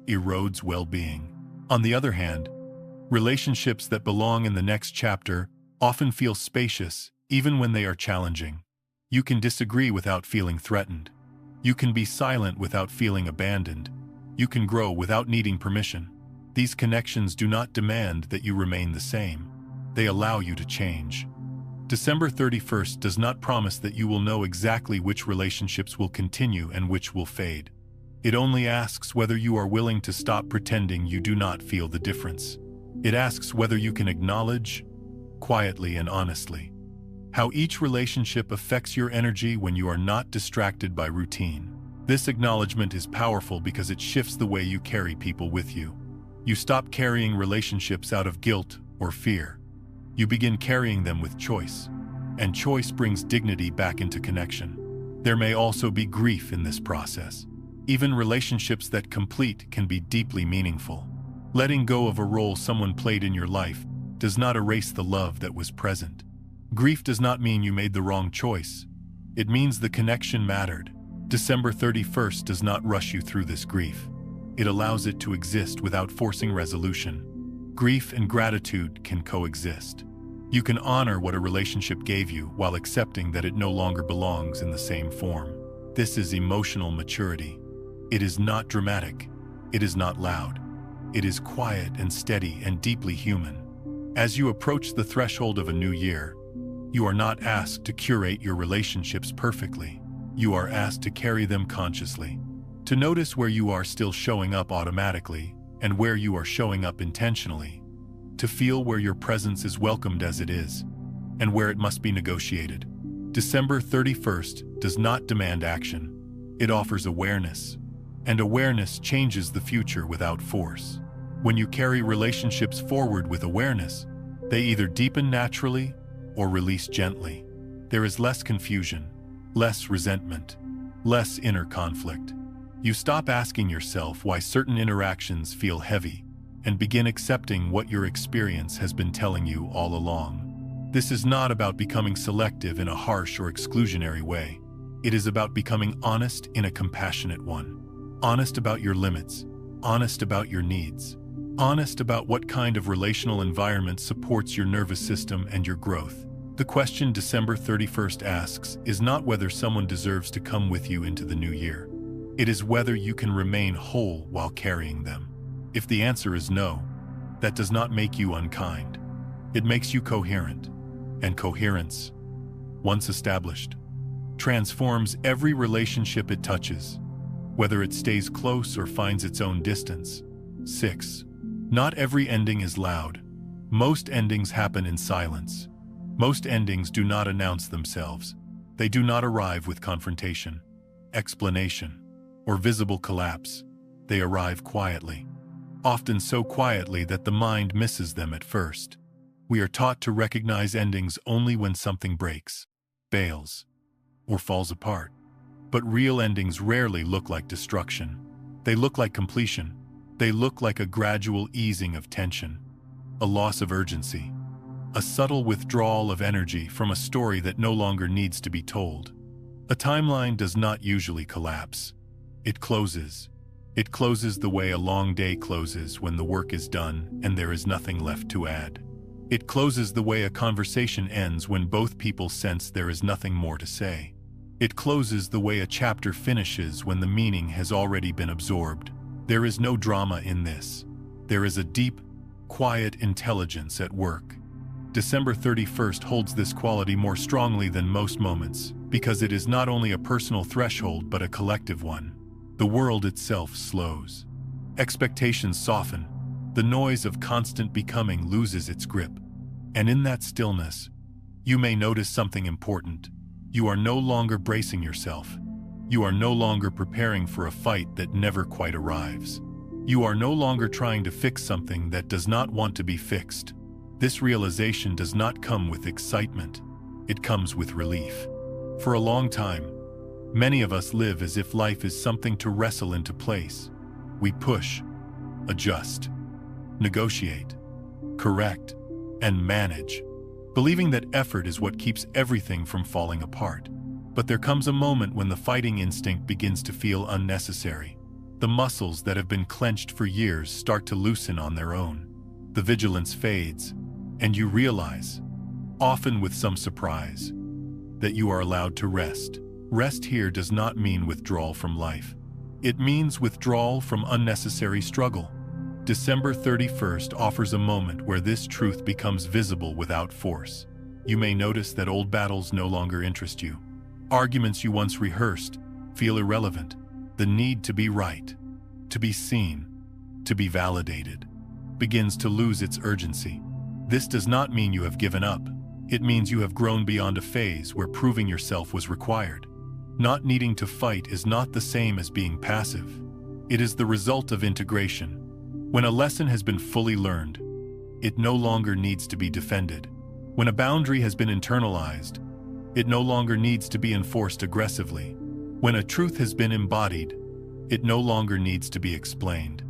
erodes well-being. On the other hand, relationships that belong in the next chapter often feel spacious, even when they are challenging. You can disagree without feeling threatened. You can be silent without feeling abandoned. You can grow without needing permission. These connections do not demand that you remain the same. They allow you to change. December 31st does not promise that you will know exactly which relationships will continue and which will fade. It only asks whether you are willing to stop pretending you do not feel the difference. It asks whether you can acknowledge, quietly and honestly, how each relationship affects your energy when you are not distracted by routine. This acknowledgement is powerful because it shifts the way you carry people with you. You stop carrying relationships out of guilt or fear. You begin carrying them with choice, and choice brings dignity back into connection. There may also be grief in this process. Even relationships that complete can be deeply meaningful. Letting go of a role someone played in your life does not erase the love that was present. Grief does not mean you made the wrong choice. It means the connection mattered. December 31st does not rush you through this grief. It allows it to exist without forcing resolution. Grief and gratitude can coexist. You can honor what a relationship gave you while accepting that it no longer belongs in the same form. This is emotional maturity. It is not dramatic. It is not loud. It is quiet and steady and deeply human. As you approach the threshold of a new year, you are not asked to curate your relationships perfectly. You are asked to carry them consciously. To notice where you are still showing up automatically and where you are showing up intentionally. To feel where your presence is welcomed as it is and where it must be negotiated. December 31st does not demand action. It offers awareness. And awareness changes the future without force. When you carry relationships forward with awareness, they either deepen naturally or release gently. There is less confusion, less resentment, less inner conflict. You stop asking yourself why certain interactions feel heavy and begin accepting what your experience has been telling you all along. This is not about becoming selective in a harsh or exclusionary way. It is about becoming honest in a compassionate one. Honest about your limits, honest about your needs, honest about what kind of relational environment supports your nervous system and your growth. The question December 31st asks is not whether someone deserves to come with you into the new year. It is whether you can remain whole while carrying them. If the answer is no, that does not make you unkind. It makes you coherent. And coherence, once established, transforms every relationship it touches, whether it stays close or finds its own distance. 6. Not every ending is loud. Most endings happen in silence. Most endings do not announce themselves. They do not arrive with confrontation, explanation, or visible collapse. They arrive quietly, often so quietly that the mind misses them at first. We are taught to recognize endings only when something breaks, fails, or falls apart. But real endings rarely look like destruction. They look like completion. They look like a gradual easing of tension, a loss of urgency, a subtle withdrawal of energy from a story that no longer needs to be told. A timeline does not usually collapse. It closes. It closes the way a long day closes when the work is done and there is nothing left to add. It closes the way a conversation ends when both people sense there is nothing more to say. It closes the way a chapter finishes when the meaning has already been absorbed. There is no drama in this. There is a deep, quiet intelligence at work. December 31st holds this quality more strongly than most moments, because it is not only a personal threshold but a collective one. The world itself slows. Expectations soften. The noise of constant becoming loses its grip. And in that stillness, you may notice something important. You are no longer bracing yourself. You are no longer preparing for a fight that never quite arrives. You are no longer trying to fix something that does not want to be fixed. This realization does not come with excitement. It comes with relief. For a long time, many of us live as if life is something to wrestle into place. We push, adjust, negotiate, correct, and manage, believing that effort is what keeps everything from falling apart. But there comes a moment when the fighting instinct begins to feel unnecessary. The muscles that have been clenched for years start to loosen on their own. The vigilance fades, and you realize, often with some surprise, that you are allowed to rest. Rest here does not mean withdrawal from life. It means withdrawal from unnecessary struggle. December 31st offers a moment where this truth becomes visible without force. You may notice that old battles no longer interest you. Arguments you once rehearsed feel irrelevant. The need to be right, to be seen, to be validated, begins to lose its urgency. This does not mean you have given up. It means you have grown beyond a phase where proving yourself was required. Not needing to fight is not the same as being passive. It is the result of integration. When a lesson has been fully learned, it no longer needs to be defended. When a boundary has been internalized, it no longer needs to be enforced aggressively. When a truth has been embodied, it no longer needs to be explained.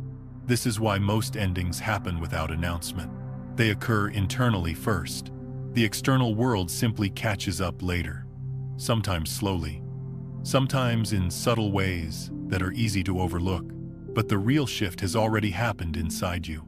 This is why most endings happen without announcement. They occur internally first. The external world simply catches up later, sometimes slowly, sometimes in subtle ways that are easy to overlook. But the real shift has already happened inside you.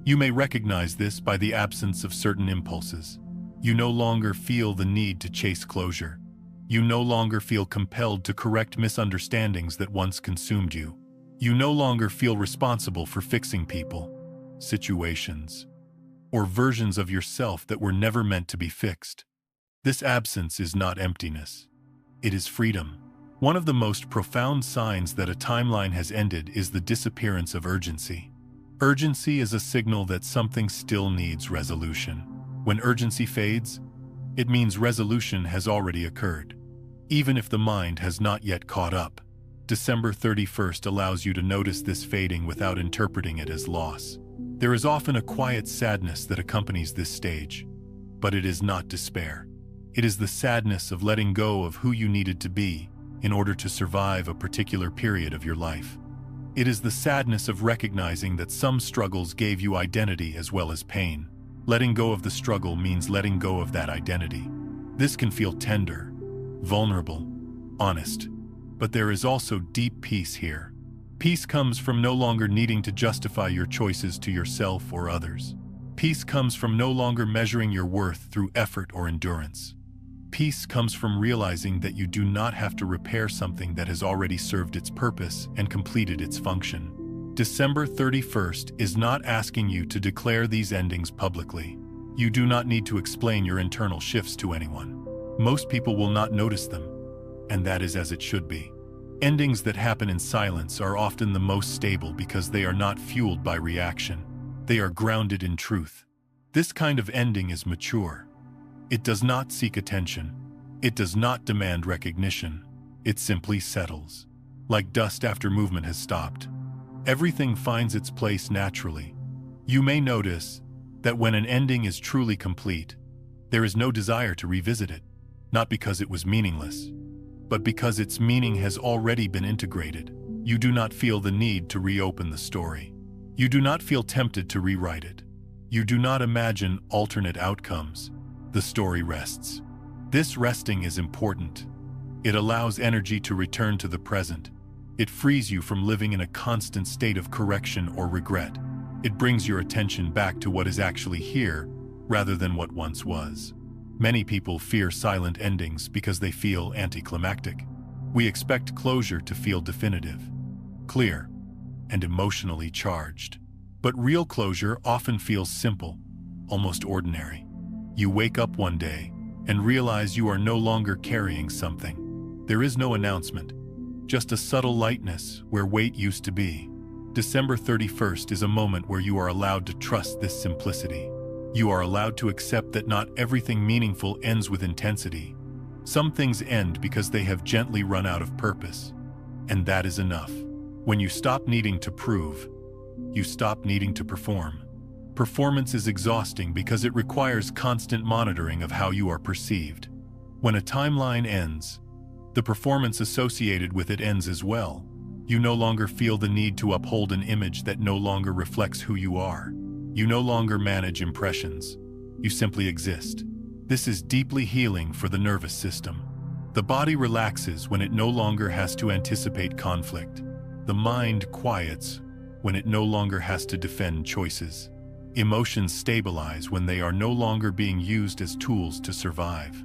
You may recognize this by the absence of certain impulses. You no longer feel the need to chase closure. You no longer feel compelled to correct misunderstandings that once consumed you. You no longer feel responsible for fixing people, situations, or versions of yourself that were never meant to be fixed. This absence is not emptiness. It is freedom. One of the most profound signs that a timeline has ended is the disappearance of urgency. Urgency is a signal that something still needs resolution. When urgency fades, it means resolution has already occurred, even if the mind has not yet caught up. December 31st allows you to notice this fading without interpreting it as loss. There is often a quiet sadness that accompanies this stage, but it is not despair. It is the sadness of letting go of who you needed to be in order to survive a particular period of your life. It is the sadness of recognizing that some struggles gave you identity as well as pain. Letting go of the struggle means letting go of that identity. This can feel tender, vulnerable, honest, but there is also deep peace here. Peace comes from no longer needing to justify your choices to yourself or others. Peace comes from no longer measuring your worth through effort or endurance. Peace comes from realizing that you do not have to repair something that has already served its purpose and completed its function. December 31st is not asking you to declare these endings publicly. You do not need to explain your internal shifts to anyone. Most people will not notice them, and that is as it should be. Endings that happen in silence are often the most stable because they are not fueled by reaction. They are grounded in truth. This kind of ending is mature. It does not seek attention. It does not demand recognition. It simply settles. Like dust after movement has stopped. Everything finds its place naturally. You may notice that when an ending is truly complete, there is no desire to revisit it, not because it was meaningless, but because its meaning has already been integrated. You do not feel the need to reopen the story. You do not feel tempted to rewrite it. You do not imagine alternate outcomes. The story rests. This resting is important. It allows energy to return to the present. It frees you from living in a constant state of correction or regret. It brings your attention back to what is actually here, rather than what once was. Many people fear silent endings because they feel anticlimactic. We expect closure to feel definitive, clear, and emotionally charged. But real closure often feels simple, almost ordinary. You wake up one day and realize you are no longer carrying something. There is no announcement, just a subtle lightness where weight used to be. December 31st is a moment where you are allowed to trust this simplicity. You are allowed to accept that not everything meaningful ends with intensity. Some things end because they have gently run out of purpose, and that is enough. When you stop needing to prove, you stop needing to perform. Performance is exhausting because it requires constant monitoring of how you are perceived. When a timeline ends, the performance associated with it ends as well. You no longer feel the need to uphold an image that no longer reflects who you are. You no longer manage impressions. You simply exist. This is deeply healing for the nervous system. The body relaxes when it no longer has to anticipate conflict. The mind quiets when it no longer has to defend choices. Emotions stabilize when they are no longer being used as tools to survive.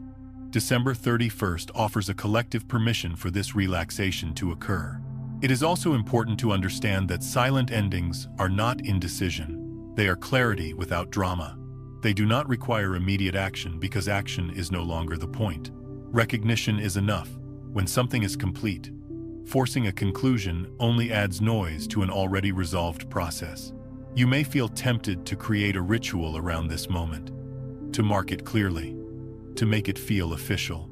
December 31st offers a collective permission for this relaxation to occur. It is also important to understand that silent endings are not indecision. They are clarity without drama. They do not require immediate action because action is no longer the point. Recognition is enough when something is complete. Forcing a conclusion only adds noise to an already resolved process. You may feel tempted to create a ritual around this moment, to mark it clearly, to make it feel official.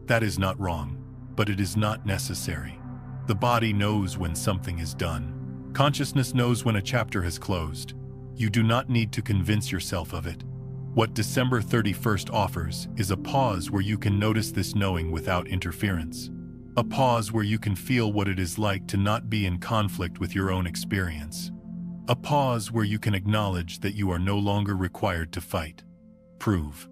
That is not wrong, but it is not necessary. The body knows when something is done. Consciousness knows when a chapter has closed. You do not need to convince yourself of it. What December 31st offers is a pause where you can notice this knowing without interference. A pause where you can feel what it is like to not be in conflict with your own experience. A pause where you can acknowledge that you are no longer required to fight, prove,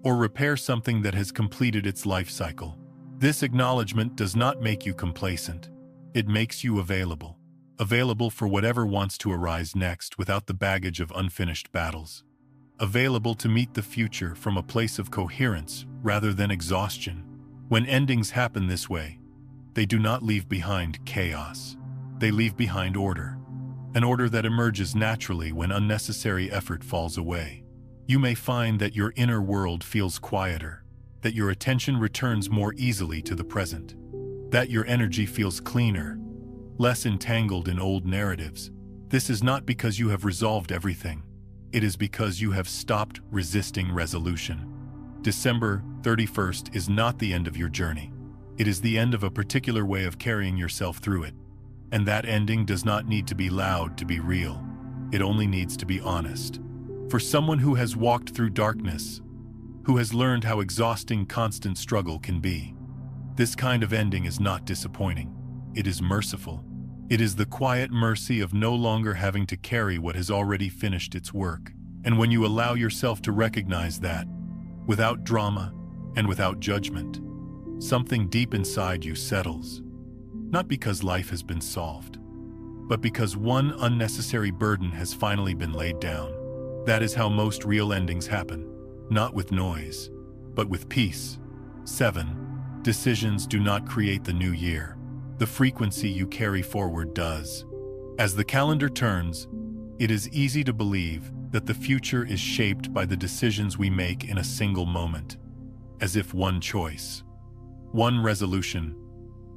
or repair something that has completed its life cycle. This acknowledgement does not make you complacent. It makes you available. available for whatever wants to arise next without the baggage of unfinished battles, available to meet the future from a place of coherence rather than exhaustion. When endings happen this way, they do not leave behind chaos. They leave behind order, an order that emerges naturally when unnecessary effort falls away. You may find that your inner world feels quieter, that your attention returns more easily to the present, that your energy feels cleaner, less entangled in old narratives. This is not because you have resolved everything. It is because you have stopped resisting resolution. December 31st is not the end of your journey. It is the end of a particular way of carrying yourself through it. And that ending does not need to be loud to be real. It only needs to be honest. For someone who has walked through darkness, who has learned how exhausting constant struggle can be, this kind of ending is not disappointing. It is merciful. It is the quiet mercy of no longer having to carry what has already finished its work. And when you allow yourself to recognize that, without drama and without judgment, something deep inside you settles. Not because life has been solved, but because one unnecessary burden has finally been laid down. That is how most real endings happen, not with noise, but with peace. 7. Decisions do not create the new year. The frequency you carry forward does. As the calendar turns, it is easy to believe that the future is shaped by the decisions we make in a single moment, as if one choice, one resolution,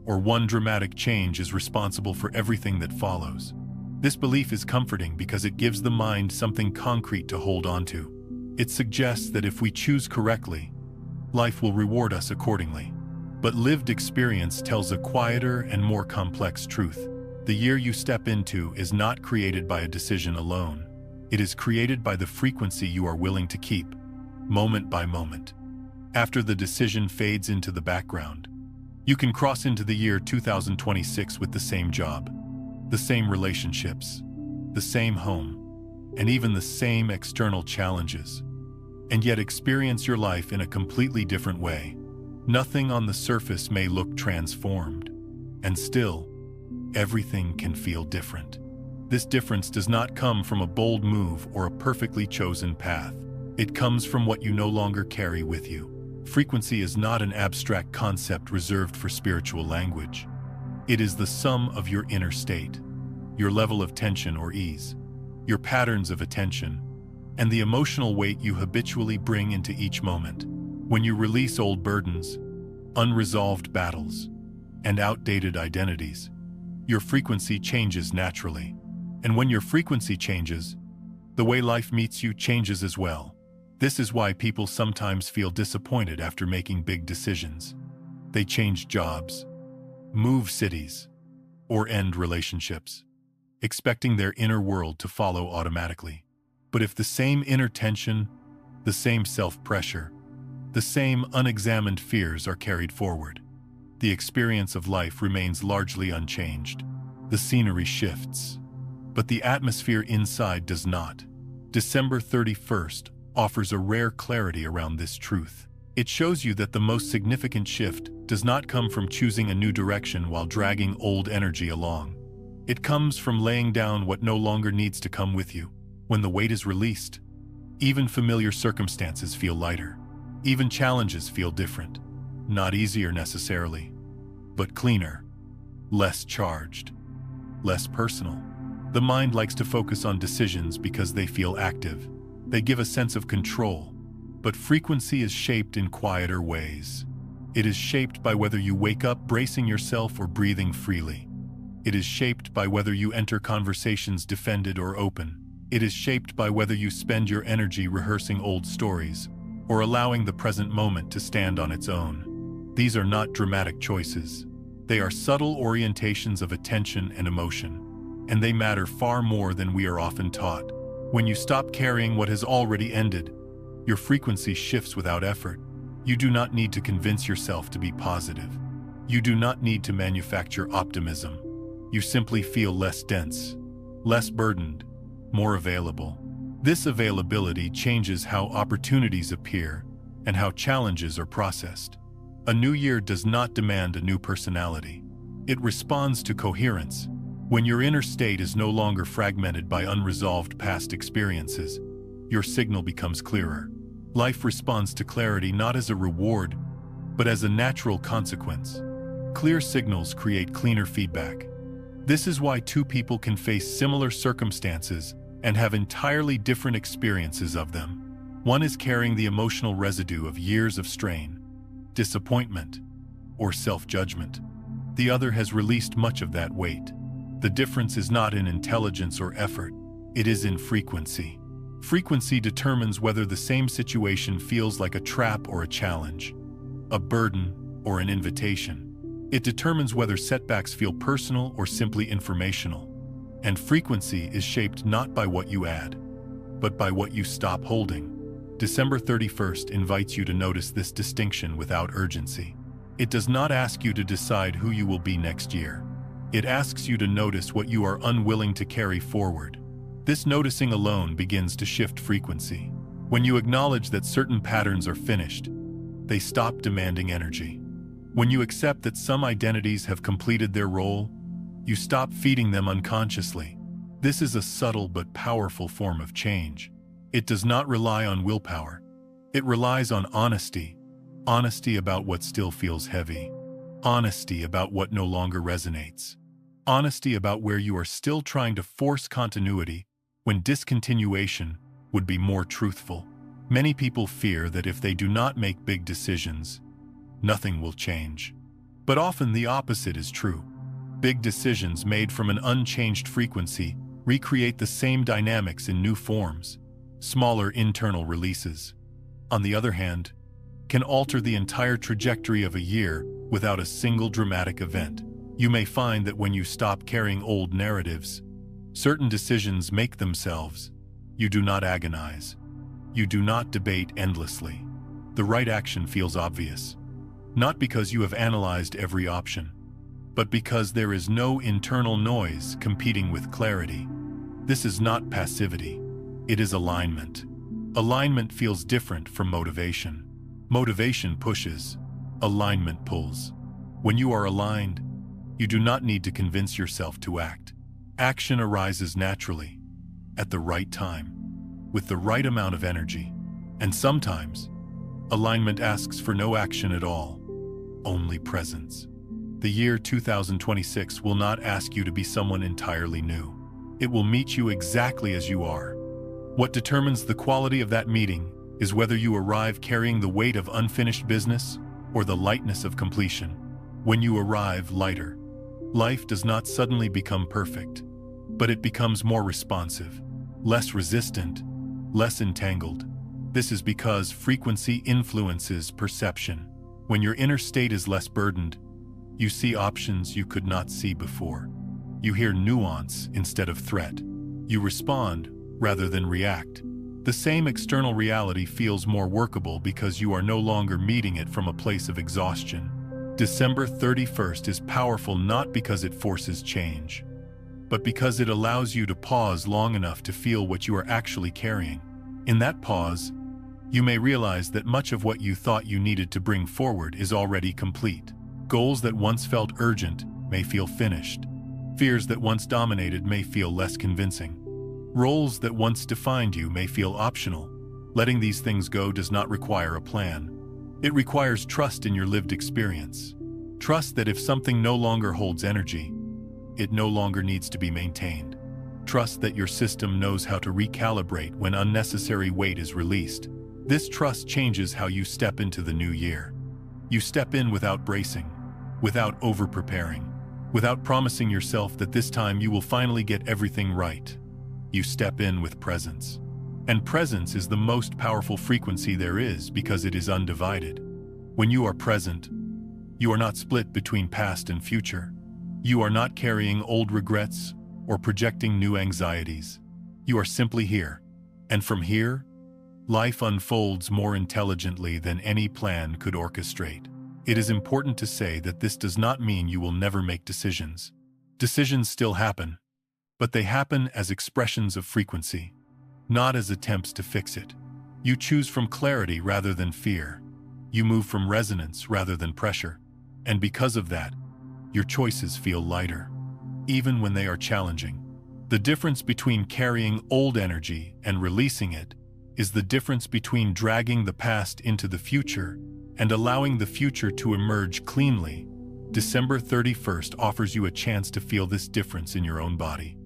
or one dramatic change is responsible for everything that follows. This belief is comforting because it gives the mind something concrete to hold on to. It suggests that if we choose correctly, life will reward us accordingly. But lived experience tells a quieter and more complex truth. The year you step into is not created by a decision alone. It is created by the frequency you are willing to keep, moment by moment. After the decision fades into the background, you can cross into the year 2026 with the same job, the same relationships, the same home, and even the same external challenges, and yet experience your life in a completely different way. Nothing on the surface may look transformed, and still, everything can feel different. This difference does not come from a bold move or a perfectly chosen path. It comes from what you no longer carry with you. Frequency is not an abstract concept reserved for spiritual language. It is the sum of your inner state, your level of tension or ease, your patterns of attention, and the emotional weight you habitually bring into each moment. When you release old burdens, unresolved battles, and outdated identities, your frequency changes naturally. And when your frequency changes, the way life meets you changes as well. This is why people sometimes feel disappointed after making big decisions. They change jobs, move cities, or end relationships, expecting their inner world to follow automatically. But if the same inner tension, the same self-pressure, the same unexamined fears are carried forward, the experience of life remains largely unchanged. The scenery shifts, but the atmosphere inside does not. December 31st offers a rare clarity around this truth. It shows you that the most significant shift does not come from choosing a new direction while dragging old energy along. It comes from laying down what no longer needs to come with you. When the weight is released, even familiar circumstances feel lighter. Even challenges feel different. Not easier necessarily, but cleaner, less charged, less personal. The mind likes to focus on decisions because they feel active. They give a sense of control, but frequency is shaped in quieter ways. It is shaped by whether you wake up bracing yourself or breathing freely. It is shaped by whether you enter conversations defended or open. It is shaped by whether you spend your energy rehearsing old stories or allowing the present moment to stand on its own. These are not dramatic choices. They are subtle orientations of attention and emotion, and they matter far more than we are often taught. When you stop carrying what has already ended, your frequency shifts without effort. You do not need to convince yourself to be positive. You do not need to manufacture optimism. You simply feel less dense, less burdened, more available. This availability changes how opportunities appear and how challenges are processed. A new year does not demand a new personality. It responds to coherence, When your inner state is no longer fragmented by unresolved past experiences, your signal becomes clearer. Life responds to clarity not as a reward, but as a natural consequence. Clear signals create cleaner feedback. This is why two people can face similar circumstances and have entirely different experiences of them. One is carrying the emotional residue of years of strain, disappointment, or self-judgment. The other has released much of that weight. The difference is not in intelligence or effort, it is in frequency. Frequency determines whether the same situation feels like a trap or a challenge, a burden or an invitation. It determines whether setbacks feel personal or simply informational. And frequency is shaped not by what you add, but by what you stop holding. December 31st invites you to notice this distinction without urgency. It does not ask you to decide who you will be next year. It asks you to notice what you are unwilling to carry forward. This noticing alone begins to shift frequency. When you acknowledge that certain patterns are finished, they stop demanding energy. When you accept that some identities have completed their role, you stop feeding them unconsciously. This is a subtle but powerful form of change. It does not rely on willpower. It relies on honesty. Honesty about what still feels heavy. Honesty about what no longer resonates. Honesty about where you are still trying to force continuity when discontinuation would be more truthful. Many people fear that if they do not make big decisions, nothing will change. But often the opposite is true. Big decisions made from an unchanged frequency recreate the same dynamics in new forms. Smaller internal releases, on the other hand, can alter the entire trajectory of a year without a single dramatic event. You may find that when you stop carrying old narratives, certain decisions make themselves. You do not agonize. You do not debate endlessly. The right action feels obvious. Not because you have analyzed every option, but because there is no internal noise competing with clarity. This is not passivity. It is alignment. Alignment feels different from motivation. Motivation pushes. Alignment pulls. When you are aligned, you do not need to convince yourself to act. Action arises naturally, at the right time, with the right amount of energy. And sometimes, alignment asks for no action at all, only presence. The year 2026 will not ask you to be someone entirely new. It will meet you exactly as you are. What determines the quality of that meeting is whether you arrive carrying the weight of unfinished business or the lightness of completion. When you arrive lighter, life does not suddenly become perfect, but it becomes more responsive, less resistant, less entangled. This is because frequency influences perception. When your inner state is less burdened, you see options you could not see before. You hear nuance instead of threat. You respond rather than react. The same external reality feels more workable because you are no longer meeting it from a place of exhaustion. December 31st is powerful not because it forces change, but because it allows you to pause long enough to feel what you are actually carrying. In that pause, you may realize that much of what you thought you needed to bring forward is already complete. Goals that once felt urgent may feel finished. Fears that once dominated may feel less convincing. Roles that once defined you may feel optional. Letting these things go does not require a plan. It requires trust in your lived experience. Trust that if something no longer holds energy, it no longer needs to be maintained. Trust that your system knows how to recalibrate when unnecessary weight is released. This trust changes how you step into the new year. You step in without bracing, without over-preparing, without promising yourself that this time you will finally get everything right. You step in with presence. And presence is the most powerful frequency there is because it is undivided. When you are present, you are not split between past and future. You are not carrying old regrets or projecting new anxieties. You are simply here. And from here, life unfolds more intelligently than any plan could orchestrate. It is important to say that this does not mean you will never make decisions. Decisions still happen, but they happen as expressions of frequency, not as attempts to fix it. You choose from clarity rather than fear. You move from resonance rather than pressure. And because of that, your choices feel lighter. even when they are challenging. The difference between carrying old energy and releasing it is the difference between dragging the past into the future and allowing the future to emerge cleanly. December 31st offers you a chance to feel this difference in your own body,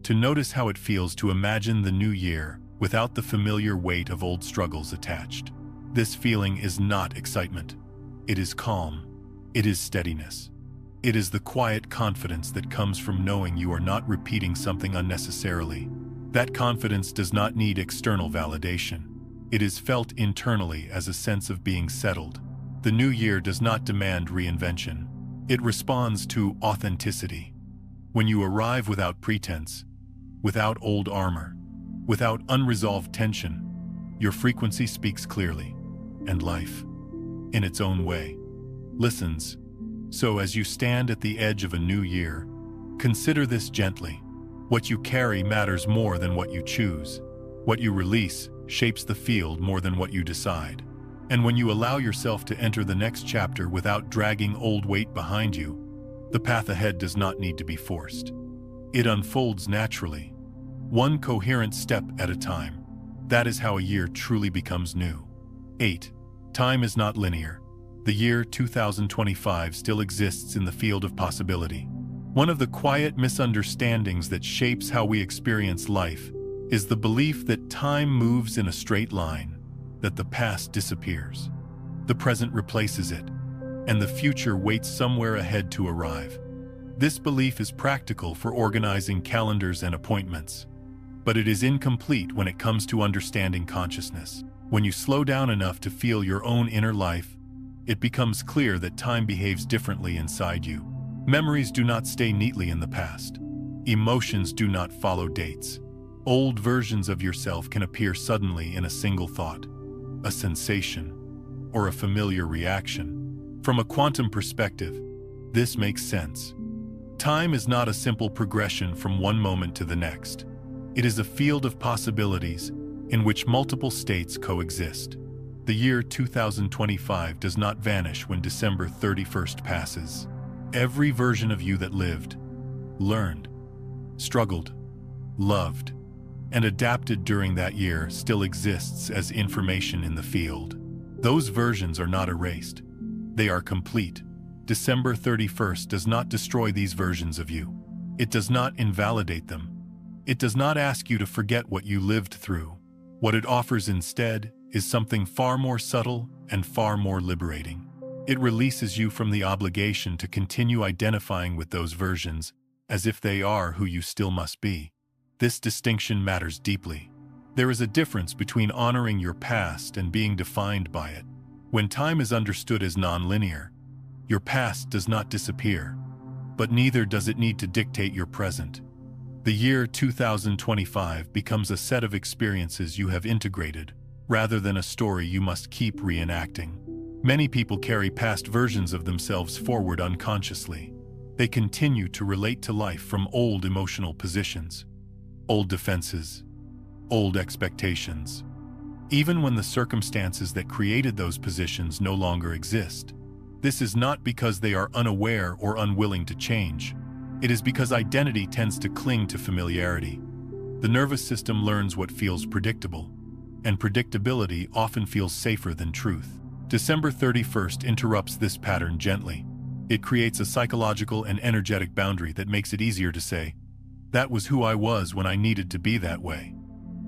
to notice how it feels to imagine the new year without the familiar weight of old struggles attached. This feeling is not excitement. It is calm. It is steadiness. It is the quiet confidence that comes from knowing you are not repeating something unnecessarily. That confidence does not need external validation. It is felt internally as a sense of being settled. The new year does not demand reinvention. It responds to authenticity. When you arrive without pretense, without old armor, without unresolved tension, your frequency speaks clearly, and life, in its own way, listens. So as you stand at the edge of a new year, consider this gently. What you carry matters more than what you choose. What you release shapes the field more than what you decide. And when you allow yourself to enter the next chapter without dragging old weight behind you, the path ahead does not need to be forced. It unfolds naturally, one coherent step at a time. That is how a year truly becomes new. 8. Time is not linear. The year 2025 still exists in the field of possibility. One of the quiet misunderstandings that shapes how we experience life is the belief that time moves in a straight line, that the past disappears, the present replaces it, and the future waits somewhere ahead to arrive. This belief is practical for organizing calendars and appointments, but it is incomplete when it comes to understanding consciousness. When you slow down enough to feel your own inner life, it becomes clear that time behaves differently inside you. Memories do not stay neatly in the past. Emotions do not follow dates. Old versions of yourself can appear suddenly in a single thought, a sensation, or a familiar reaction. From a quantum perspective, this makes sense. Time is not a simple progression from one moment to the next. It is a field of possibilities in which multiple states coexist. The year 2025 does not vanish when December 31st passes. Every version of you that lived, learned, struggled, loved, and adapted during that year still exists as information in the field. Those versions are not erased. They are complete. December 31st does not destroy these versions of you. It does not invalidate them. It does not ask you to forget what you lived through. What it offers instead is something far more subtle and far more liberating. It releases you from the obligation to continue identifying with those versions as if they are who you still must be. This distinction matters deeply. There is a difference between honoring your past and being defined by it. When time is understood as non-linear, your past does not disappear, but neither does it need to dictate your present. The year 2025 becomes a set of experiences you have integrated, rather than a story you must keep reenacting. Many people carry past versions of themselves forward unconsciously. They continue to relate to life from old emotional positions, old defenses, old expectations. Even when the circumstances that created those positions no longer exist. This is not because they are unaware or unwilling to change. It is because identity tends to cling to familiarity. The nervous system learns what feels predictable, and predictability often feels safer than truth. December 31st interrupts this pattern gently. It creates a psychological and energetic boundary that makes it easier to say, "That was who I was when I needed to be that way,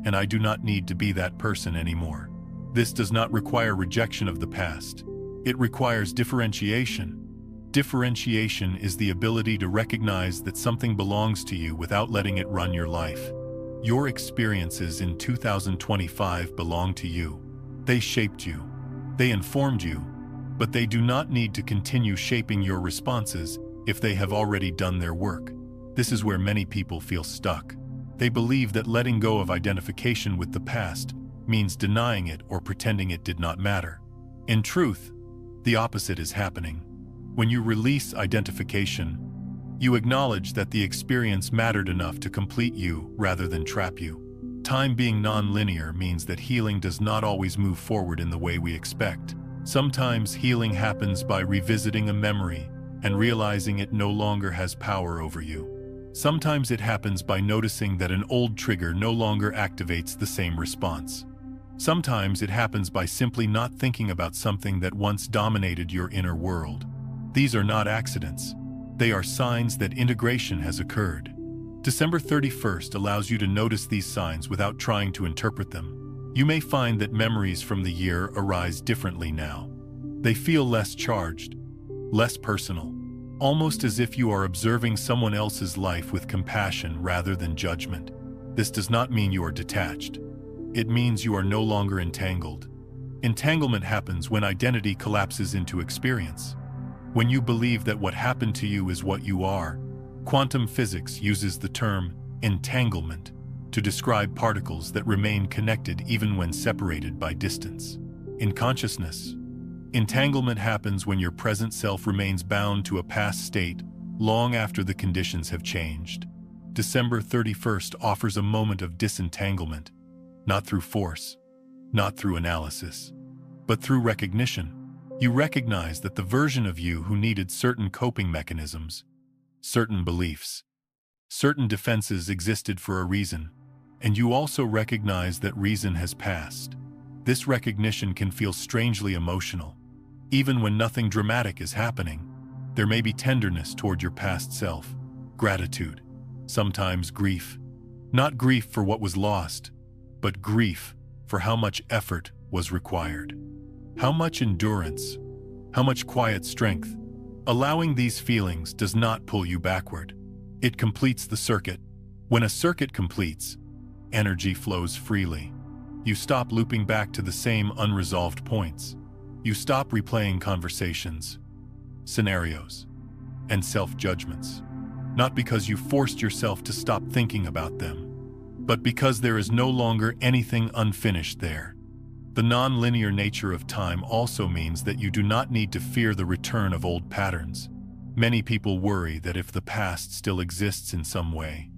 and I do not need to be that person anymore." This does not require rejection of the past. It requires differentiation. Differentiation is the ability to recognize that something belongs to you without letting it run your life. Your experiences in 2025 belong to you. They shaped you. They informed you. But they do not need to continue shaping your responses if they have already done their work. This is where many people feel stuck. They believe that letting go of identification with the past means denying it or pretending it did not matter. In truth, the opposite is happening. When you release identification, you acknowledge that the experience mattered enough to complete you rather than trap you. Time being non-linear means that healing does not always move forward in the way we expect. Sometimes healing happens by revisiting a memory and realizing it no longer has power over you. Sometimes it happens by noticing that an old trigger no longer activates the same response. Sometimes it happens by simply not thinking about something that once dominated your inner world. These are not accidents. They are signs that integration has occurred. December 31st allows you to notice these signs without trying to interpret them. You may find that memories from the year arise differently now. They feel less charged, less personal, almost as if you are observing someone else's life with compassion rather than judgment. This does not mean you are detached. It means you are no longer entangled. Entanglement happens when identity collapses into experience. When you believe that what happened to you is what you are. Quantum physics uses the term entanglement to describe particles that remain connected even when separated by distance. In consciousness, entanglement happens when your present self remains bound to a past state long after the conditions have changed. December 31st offers a moment of disentanglement, not through force, not through analysis, but through recognition. You recognize that the version of you who needed certain coping mechanisms, certain beliefs, certain defenses existed for a reason, and you also recognize that reason has passed. This recognition can feel strangely emotional. Even when nothing dramatic is happening, there may be tenderness toward your past self, gratitude, sometimes grief. Not grief for what was lost, but grief for how much effort was required. How much endurance, how much quiet strength. Allowing these feelings does not pull you backward. It completes the circuit. When a circuit completes, energy flows freely. You stop looping back to the same unresolved points. You stop replaying conversations, scenarios, and self-judgments. Not because you forced yourself to stop thinking about them, but because there is no longer anything unfinished there. The non-linear nature of time also means that you do not need to fear the return of old patterns. Many people worry that if the past still exists in some way,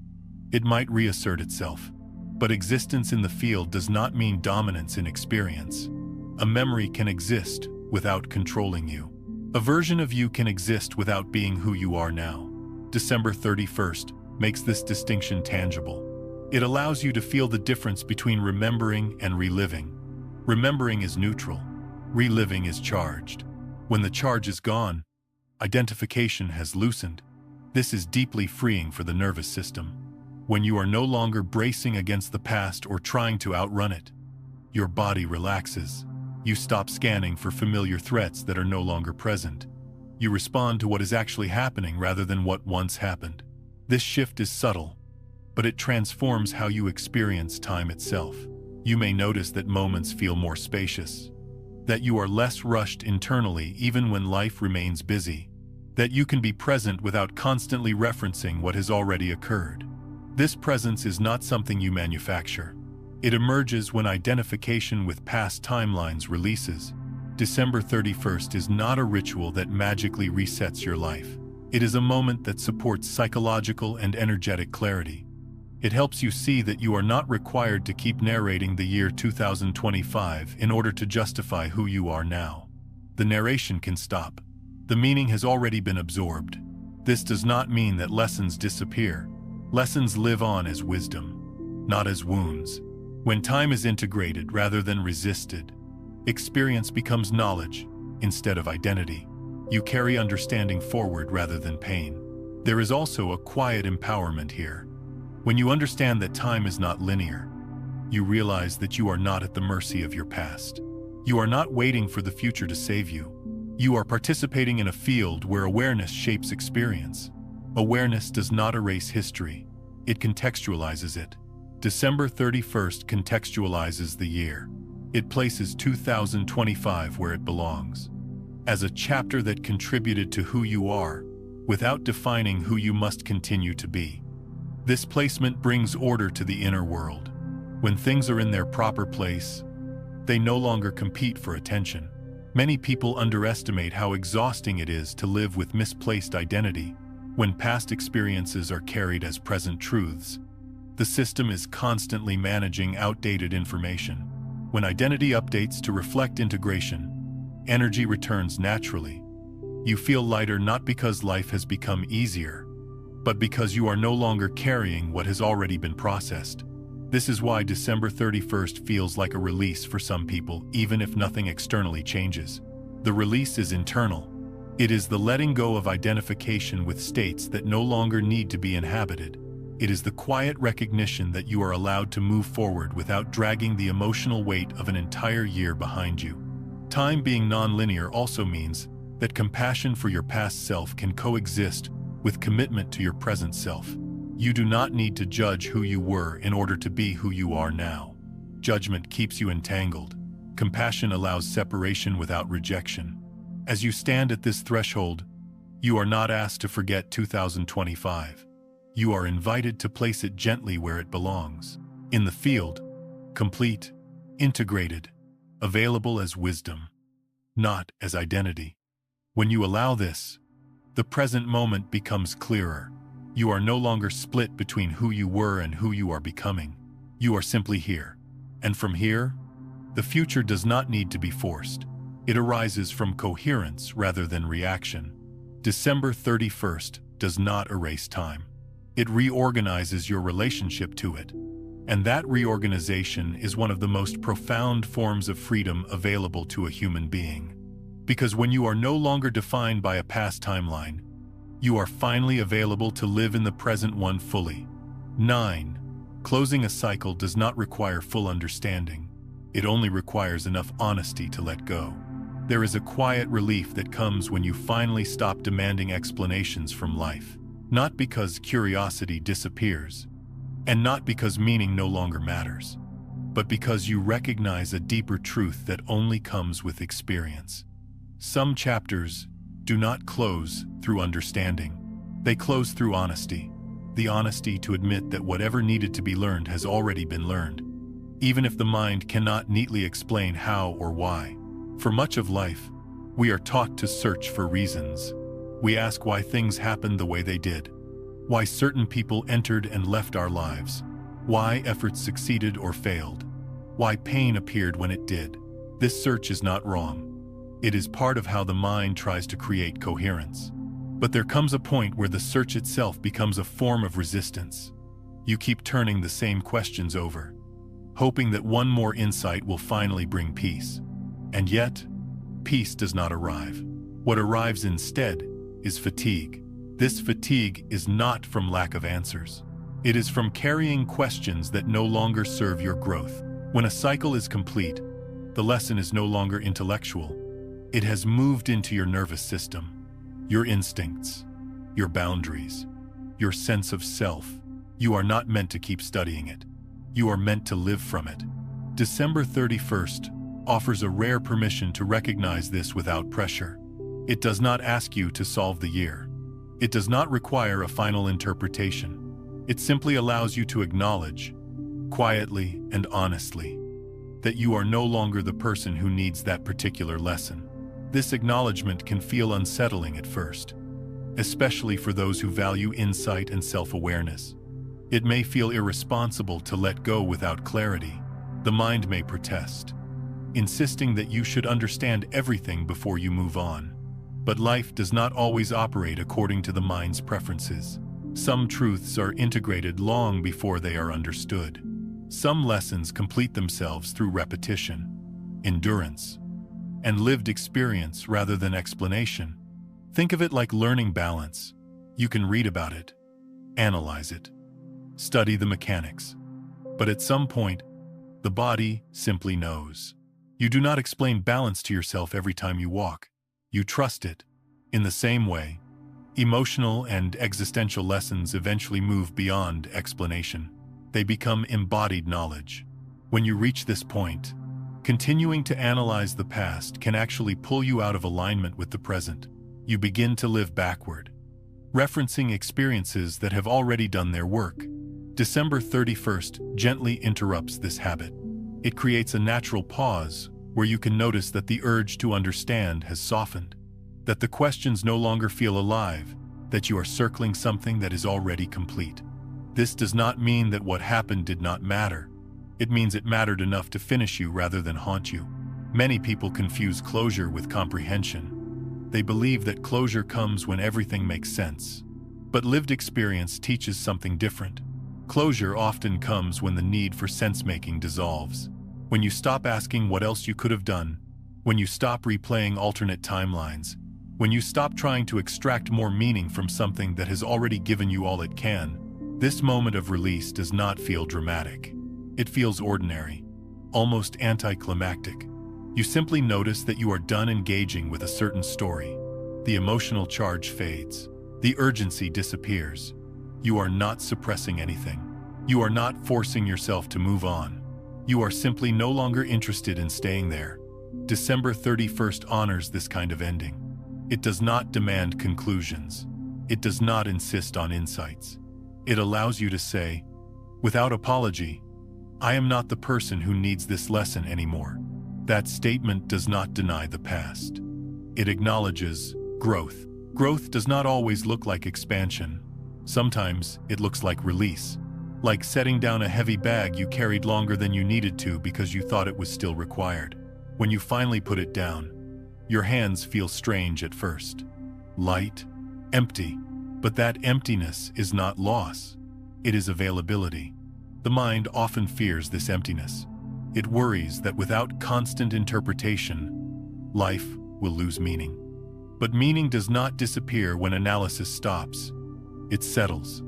it might reassert itself. But existence in the field does not mean dominance in experience. A memory can exist without controlling you. A version of you can exist without being who you are now. December 31st makes this distinction tangible. It allows you to feel the difference between remembering and reliving. Remembering is neutral. Reliving is charged. When the charge is gone, identification has loosened. This is deeply freeing for the nervous system. When you are no longer bracing against the past or trying to outrun it, your body relaxes. You stop scanning for familiar threats that are no longer present. You respond to what is actually happening rather than what once happened. This shift is subtle, but it transforms how you experience time itself. You may notice that moments feel more spacious, that you are less rushed internally even when life remains busy, that you can be present without constantly referencing what has already occurred. This presence is not something you manufacture. It emerges when identification with past timelines releases. December 31st is not a ritual that magically resets your life. It is a moment that supports psychological and energetic clarity. It helps you see that you are not required to keep narrating the year 2025 in order to justify who you are now. The narration can stop. The meaning has already been absorbed. This does not mean that lessons disappear. Lessons live on as wisdom, not as wounds. When time is integrated rather than resisted, experience becomes knowledge instead of identity. You carry understanding forward rather than pain. There is also a quiet empowerment here. When you understand that time is not linear, you realize that you are not at the mercy of your past. You are not waiting for the future to save you. You are participating in a field where awareness shapes experience. Awareness does not erase history. It contextualizes it. December 31st contextualizes the year. It places 2025 where it belongs, as a chapter that contributed to who you are, without defining who you must continue to be. This placement brings order to the inner world. When things are in their proper place, they no longer compete for attention. Many people underestimate how exhausting it is to live with misplaced identity when past experiences are carried as present truths. The system is constantly managing outdated information. When identity updates to reflect integration, energy returns naturally. You feel lighter not because life has become easier, but because you are no longer carrying what has already been processed. This is why December 31st feels like a release for some people, even if nothing externally changes. The release is internal. It is the letting go of identification with states that no longer need to be inhabited. It is the quiet recognition that you are allowed to move forward without dragging the emotional weight of an entire year behind you. Time being non-linear also means that compassion for your past self can coexist with commitment to your present self. You do not need to judge who you were in order to be who you are now. Judgment keeps you entangled. Compassion allows separation without rejection. As you stand at this threshold, you are not asked to forget 2025. You are invited to place it gently where it belongs. In the field, complete, integrated, available as wisdom, not as identity. When you allow this, the present moment becomes clearer. You are no longer split between who you were and who you are becoming. You are simply here. And from here, the future does not need to be forced. It arises from coherence rather than reaction. December 31st does not erase time. It reorganizes your relationship to it. And that reorganization is one of the most profound forms of freedom available to a human being. Because when you are no longer defined by a past timeline, you are finally available to live in the present one fully. 9. Closing a cycle does not require full understanding. It only requires enough honesty to let go. There is a quiet relief that comes when you finally stop demanding explanations from life. Not because curiosity disappears, and not because meaning no longer matters, but because you recognize a deeper truth that only comes with experience. Some chapters do not close through understanding. They close through honesty. The honesty to admit that whatever needed to be learned has already been learned, even if the mind cannot neatly explain how or why. For much of life, we are taught to search for reasons. We ask why things happened the way they did, why certain people entered and left our lives, why efforts succeeded or failed, why pain appeared when it did. This search is not wrong. It is part of how the mind tries to create coherence. But there comes a point where the search itself becomes a form of resistance. You keep turning the same questions over, hoping that one more insight will finally bring peace. And yet, peace does not arrive. What arrives instead is fatigue. This fatigue is not from lack of answers. It is from carrying questions that no longer serve your growth. When a cycle is complete, the lesson is no longer intellectual. It has moved into your nervous system, your instincts, your boundaries, your sense of self. You are not meant to keep studying it. You are meant to live from it. December 31st offers a rare permission to recognize this without pressure. It does not ask you to solve the year. It does not require a final interpretation. It simply allows you to acknowledge, quietly and honestly, that you are no longer the person who needs that particular lesson. This acknowledgement can feel unsettling at first, especially for those who value insight and self-awareness. It may feel irresponsible to let go without clarity. The mind may protest, insisting that you should understand everything before you move on. But life does not always operate according to the mind's preferences. Some truths are integrated long before they are understood. Some lessons complete themselves through repetition, endurance, and lived experience rather than explanation. Think of it like learning balance. You can read about it, analyze it, study the mechanics. But at some point, the body simply knows. You do not explain balance to yourself every time you walk. You trust it. In the same way, emotional and existential lessons eventually move beyond explanation. They become embodied knowledge. When you reach this point, continuing to analyze the past can actually pull you out of alignment with the present. You begin to live backward, referencing experiences that have already done their work. December 31st gently interrupts this habit. It creates a natural pause where you can notice that the urge to understand has softened, that the questions no longer feel alive, that you are circling something that is already complete. This does not mean that what happened did not matter. It means it mattered enough to finish you rather than haunt you. Many people confuse closure with comprehension. They believe that closure comes when everything makes sense, But lived experience teaches something different. Closure often comes when the need for sense-making dissolves. When you stop asking what else you could have done, when you stop replaying alternate timelines, when you stop trying to extract more meaning from something that has already given you all it can, this moment of release does not feel dramatic. It feels ordinary, almost anticlimactic. You simply notice that you are done engaging with a certain story. The emotional charge fades. The urgency disappears. You are not suppressing anything. You are not forcing yourself to move on. You are simply no longer interested in staying there. December 31st honors this kind of ending. It does not demand conclusions. It does not insist on insights. It allows you to say, without apology, I am not the person who needs this lesson anymore. That statement does not deny the past. It acknowledges growth. Growth does not always look like expansion. Sometimes it looks like release. Like setting down a heavy bag you carried longer than you needed to because you thought it was still required. When you finally put it down, your hands feel strange at first. Light, empty. But that emptiness is not loss. It is availability. The mind often fears this emptiness. It worries that without constant interpretation, life will lose meaning. But meaning does not disappear when analysis stops. It settles.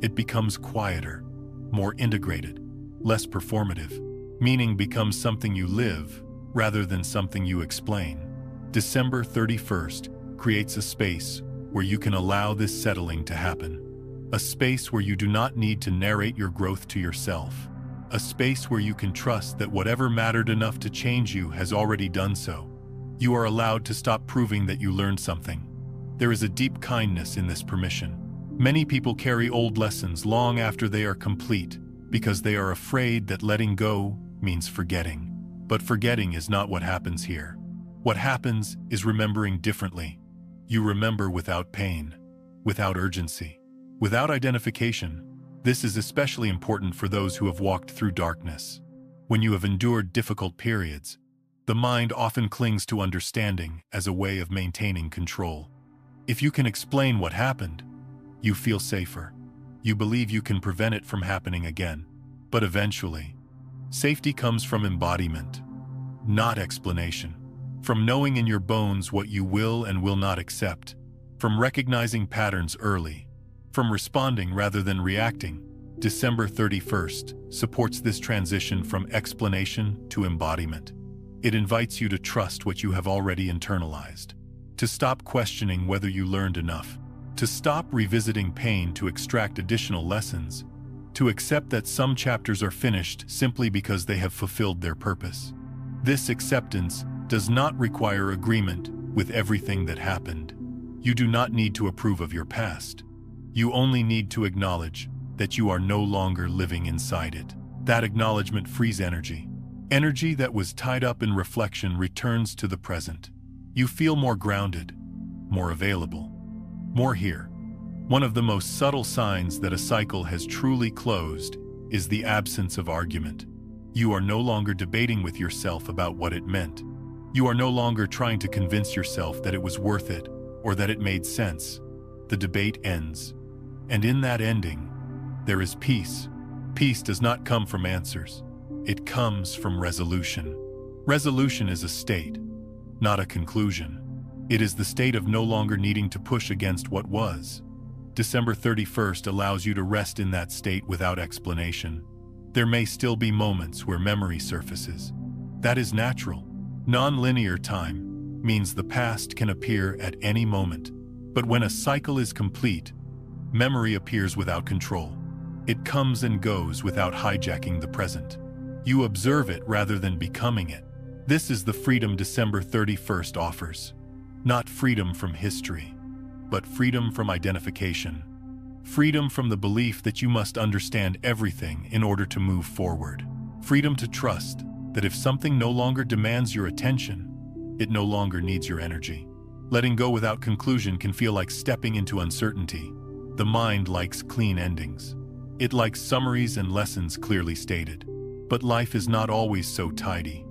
It becomes quieter, more integrated, less performative. Meaning becomes something you live rather than something you explain. December 31st creates a space where you can allow this settling to happen. A space where you do not need to narrate your growth to yourself. A space where you can trust that whatever mattered enough to change you has already done so. You are allowed to stop proving that you learned something. There is a deep kindness in this permission. Many people carry old lessons long after they are complete because they are afraid that letting go means forgetting. But forgetting is not what happens here. What happens is remembering differently. You remember without pain, without urgency, without identification. This is especially important for those who have walked through darkness. When you have endured difficult periods, the mind often clings to understanding as a way of maintaining control. If you can explain what happened, you feel safer. You believe you can prevent it from happening again. But eventually, safety comes from embodiment, not explanation. From knowing in your bones what you will and will not accept. From recognizing patterns early. From responding rather than reacting. December 31st supports this transition from explanation to embodiment. It invites you to trust what you have already internalized. To stop questioning whether you learned enough. To stop revisiting pain to extract additional lessons. To accept that some chapters are finished simply because they have fulfilled their purpose. This acceptance does not require agreement with everything that happened. You do not need to approve of your past. You only need to acknowledge that you are no longer living inside it. That acknowledgement frees energy. Energy that was tied up in reflection returns to the present. You feel more grounded, more available, more here. One of the most subtle signs that a cycle has truly closed is the absence of argument. You are no longer debating with yourself about what it meant. You are no longer trying to convince yourself that it was worth it or that it made sense. The debate ends. And in that ending, there is peace. Peace does not come from answers. It comes from resolution. Resolution is a state, not a conclusion. It is the state of no longer needing to push against what was. December 31st allows you to rest in that state without explanation. There may still be moments where memory surfaces. That is natural. Non-linear time means the past can appear at any moment. But when a cycle is complete, memory appears without control. It comes and goes without hijacking the present. You observe it rather than becoming it. This is the freedom December 31st offers. Not freedom from history, but freedom from identification. Freedom from the belief that you must understand everything in order to move forward. Freedom to trust that if something no longer demands your attention, it no longer needs your energy. Letting go without conclusion can feel like stepping into uncertainty. The mind likes clean endings. It likes summaries and lessons clearly stated. But life is not always so tidy.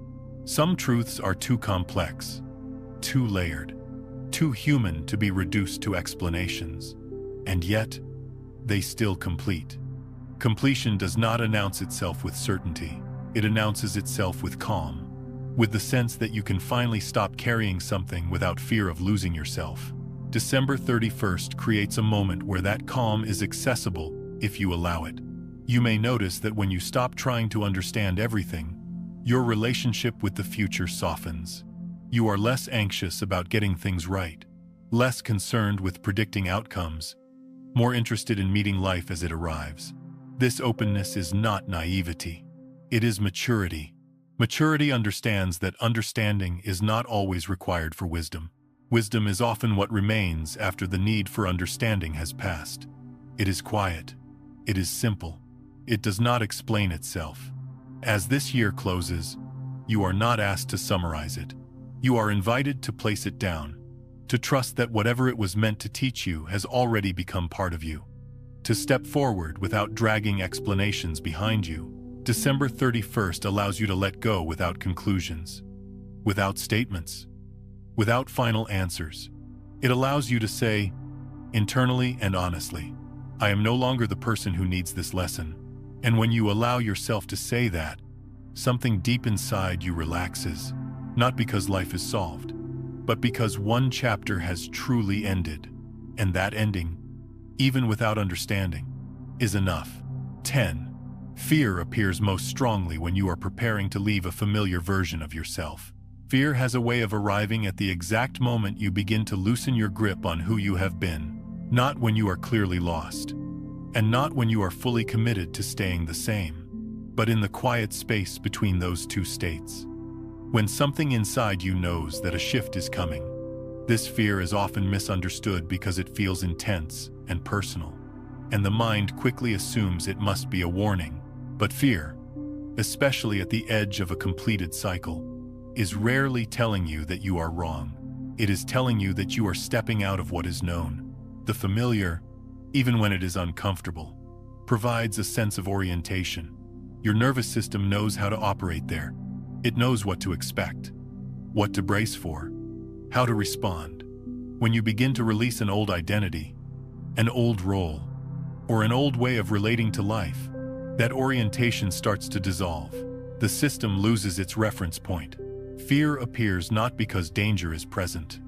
Some truths are too complex, too layered, too human to be reduced to explanations. and yet, they still complete. Completion does not announce itself with certainty. It announces itself with calm, with the sense that you can finally stop carrying something without fear of losing yourself. December 31st creates a moment where that calm is accessible if you allow it. You may notice that when you stop trying to understand everything, your relationship with the future softens. You are less anxious about getting things right, less concerned with predicting outcomes, more interested in meeting life as it arrives. This openness is not naivety. It is maturity. Maturity understands that understanding is not always required for wisdom. Wisdom is often what remains after the need for understanding has passed. It is quiet. It is simple. It does not explain itself. As this year closes, you are not asked to summarize it. You are invited to place it down, to trust that whatever it was meant to teach you has already become part of you, to step forward without dragging explanations behind you. December 31st allows you to let go without conclusions, without statements, without final answers. It allows you to say, internally and honestly, I am no longer the person who needs this lesson. And when you allow yourself to say that, something deep inside you relaxes, not because life is solved, but because one chapter has truly ended. And that ending, even without understanding, is enough. 10. Fear appears most strongly when you are preparing to leave a familiar version of yourself. Fear has a way of arriving at the exact moment you begin to loosen your grip on who you have been, not when you are clearly lost, and not when you are fully committed to staying the same, but in the quiet space between those two states. When something inside you knows that a shift is coming, this fear is often misunderstood because it feels intense and personal, and the mind quickly assumes it must be a warning. But fear, especially at the edge of a completed cycle, is rarely telling you that you are wrong. It is telling you that you are stepping out of what is known. The familiar, even when it is uncomfortable, provides a sense of orientation. Your nervous system knows how to operate there. It knows what to expect, what to brace for, how to respond. When you begin to release an old identity, an old role, or an old way of relating to life, that orientation starts to dissolve. The system loses its reference point. Fear appears not because danger is present,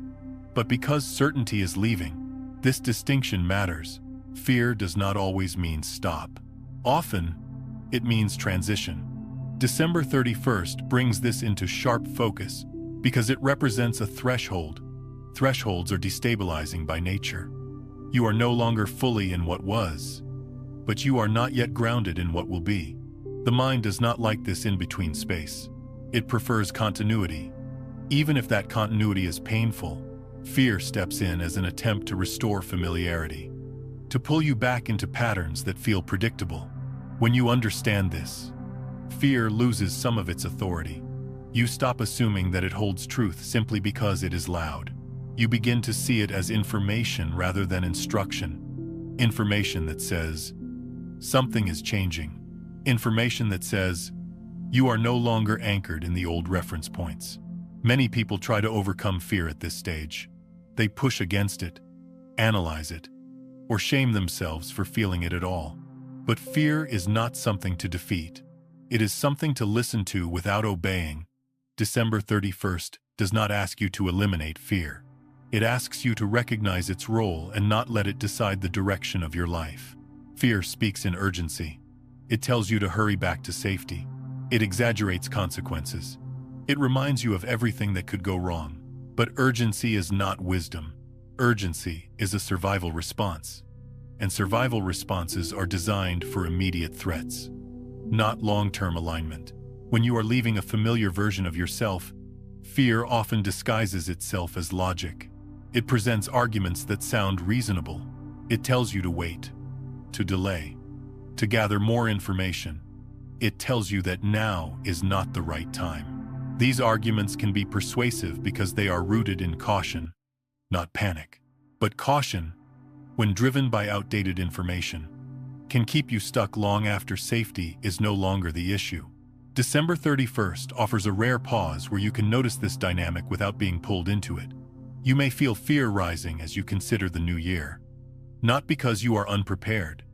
but because certainty is leaving. This distinction matters. Fear does not always mean stop. Often, it means transition. December 31st brings this into sharp focus because it represents a threshold. Thresholds are destabilizing by nature. You are no longer fully in what was, but you are not yet grounded in what will be. The mind does not like this in-between space. It prefers continuity. Even if that continuity is painful, fear steps in as an attempt to restore familiarity, to pull you back into patterns that feel predictable. When you understand this, fear loses some of its authority. You stop assuming that it holds truth simply because it is loud. You begin to see it as information rather than instruction. Information that says, something is changing. Information that says, you are no longer anchored in the old reference points. Many people try to overcome fear at this stage. They push against it, analyze it, or shame themselves for feeling it at all. But fear is not something to defeat. It is something to listen to without obeying. December 31st does not ask you to eliminate fear. It asks you to recognize its role and not let it decide the direction of your life. Fear speaks in urgency. It tells you to hurry back to safety. It exaggerates consequences. It reminds you of everything that could go wrong. But urgency is not wisdom. Urgency is a survival response. And survival responses are designed for immediate threats, not long-term alignment. When you are leaving a familiar version of yourself, fear often disguises itself as logic. It presents arguments that sound reasonable. It tells you to wait, to delay, to gather more information. It tells you that now is not the right time. These arguments can be persuasive because they are rooted in caution, not panic. But caution, when driven by outdated information, can keep you stuck long after safety is no longer the issue. December 31st offers a rare pause where you can notice this dynamic without being pulled into it. You may feel fear rising as you consider the new year. Not because you are unprepared,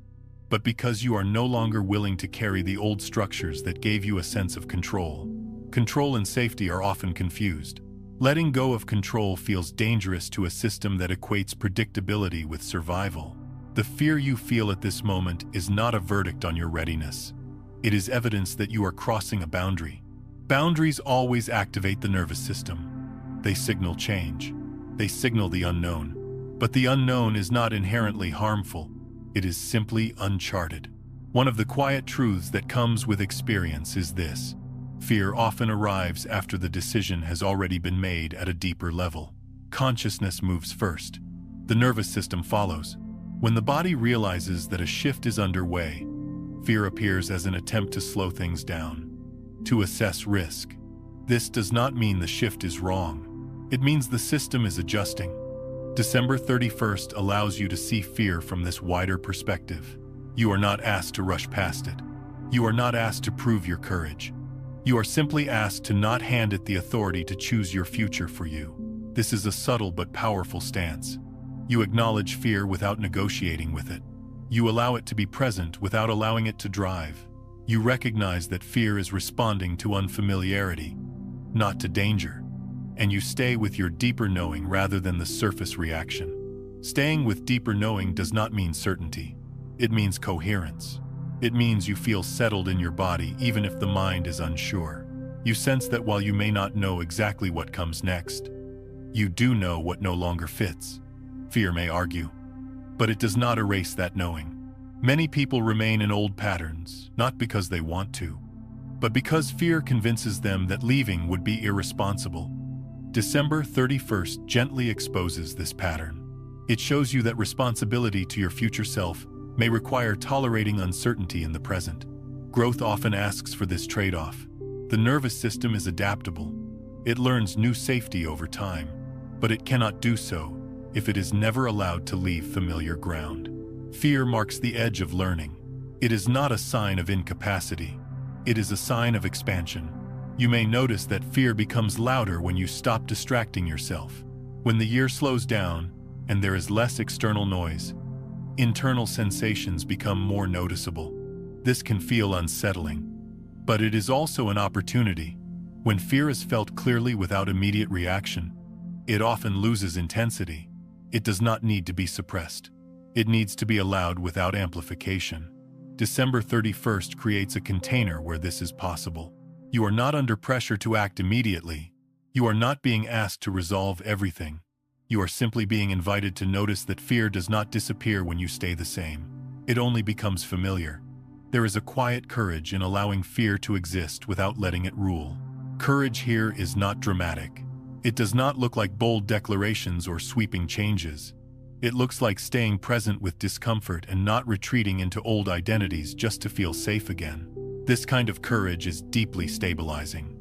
but because you are no longer willing to carry the old structures that gave you a sense of control. Control and safety are often confused. Letting go of control feels dangerous to a system that equates predictability with survival. The fear you feel at this moment is not a verdict on your readiness. It is evidence that you are crossing a boundary. Boundaries always activate the nervous system. They signal change. They signal the unknown. But the unknown is not inherently harmful. It is simply uncharted. One of the quiet truths that comes with experience is this: fear often arrives after the decision has already been made at a deeper level. Consciousness moves first. The nervous system follows. When the body realizes that a shift is underway, fear appears as an attempt to slow things down, to assess risk. This does not mean the shift is wrong. It means the system is adjusting. December 31st allows you to see fear from this wider perspective. You are not asked to rush past it. You are not asked to prove your courage. You are simply asked to not hand it the authority to choose your future for you. This is a subtle but powerful stance. You acknowledge fear without negotiating with it. You allow it to be present without allowing it to drive. You recognize that fear is responding to unfamiliarity, not to danger. And you stay with your deeper knowing rather than the surface reaction. Staying with deeper knowing does not mean certainty. It means coherence. It means you feel settled in your body even if the mind is unsure. You sense that while you may not know exactly what comes next, you do know what no longer fits. Fear may argue, but it does not erase that knowing. Many people remain in old patterns, not because they want to, but because fear convinces them that leaving would be irresponsible. December 31st gently exposes this pattern. It shows you that responsibility to your future self may require tolerating uncertainty in the present. Growth often asks for this trade-off. The nervous system is adaptable. It learns new safety over time, but it cannot do so if it is never allowed to leave familiar ground. Fear marks the edge of learning. It is not a sign of incapacity. It is a sign of expansion. You may notice that fear becomes louder when you stop distracting yourself. When the year slows down and there is less external noise, internal sensations become more noticeable. This can feel unsettling, but it is also an opportunity. When fear is felt clearly without immediate reaction, it often loses intensity. It does not need to be suppressed. It needs to be allowed without amplification. December 31st creates a container where this is possible. You are not under pressure to act immediately. You are not being asked to resolve everything. You are simply being invited to notice that fear does not disappear when you stay the same. It only becomes familiar. There is a quiet courage in allowing fear to exist without letting it rule. Courage here is not dramatic. It does not look like bold declarations or sweeping changes. It looks like staying present with discomfort and not retreating into old identities just to feel safe again. This kind of courage is deeply stabilizing.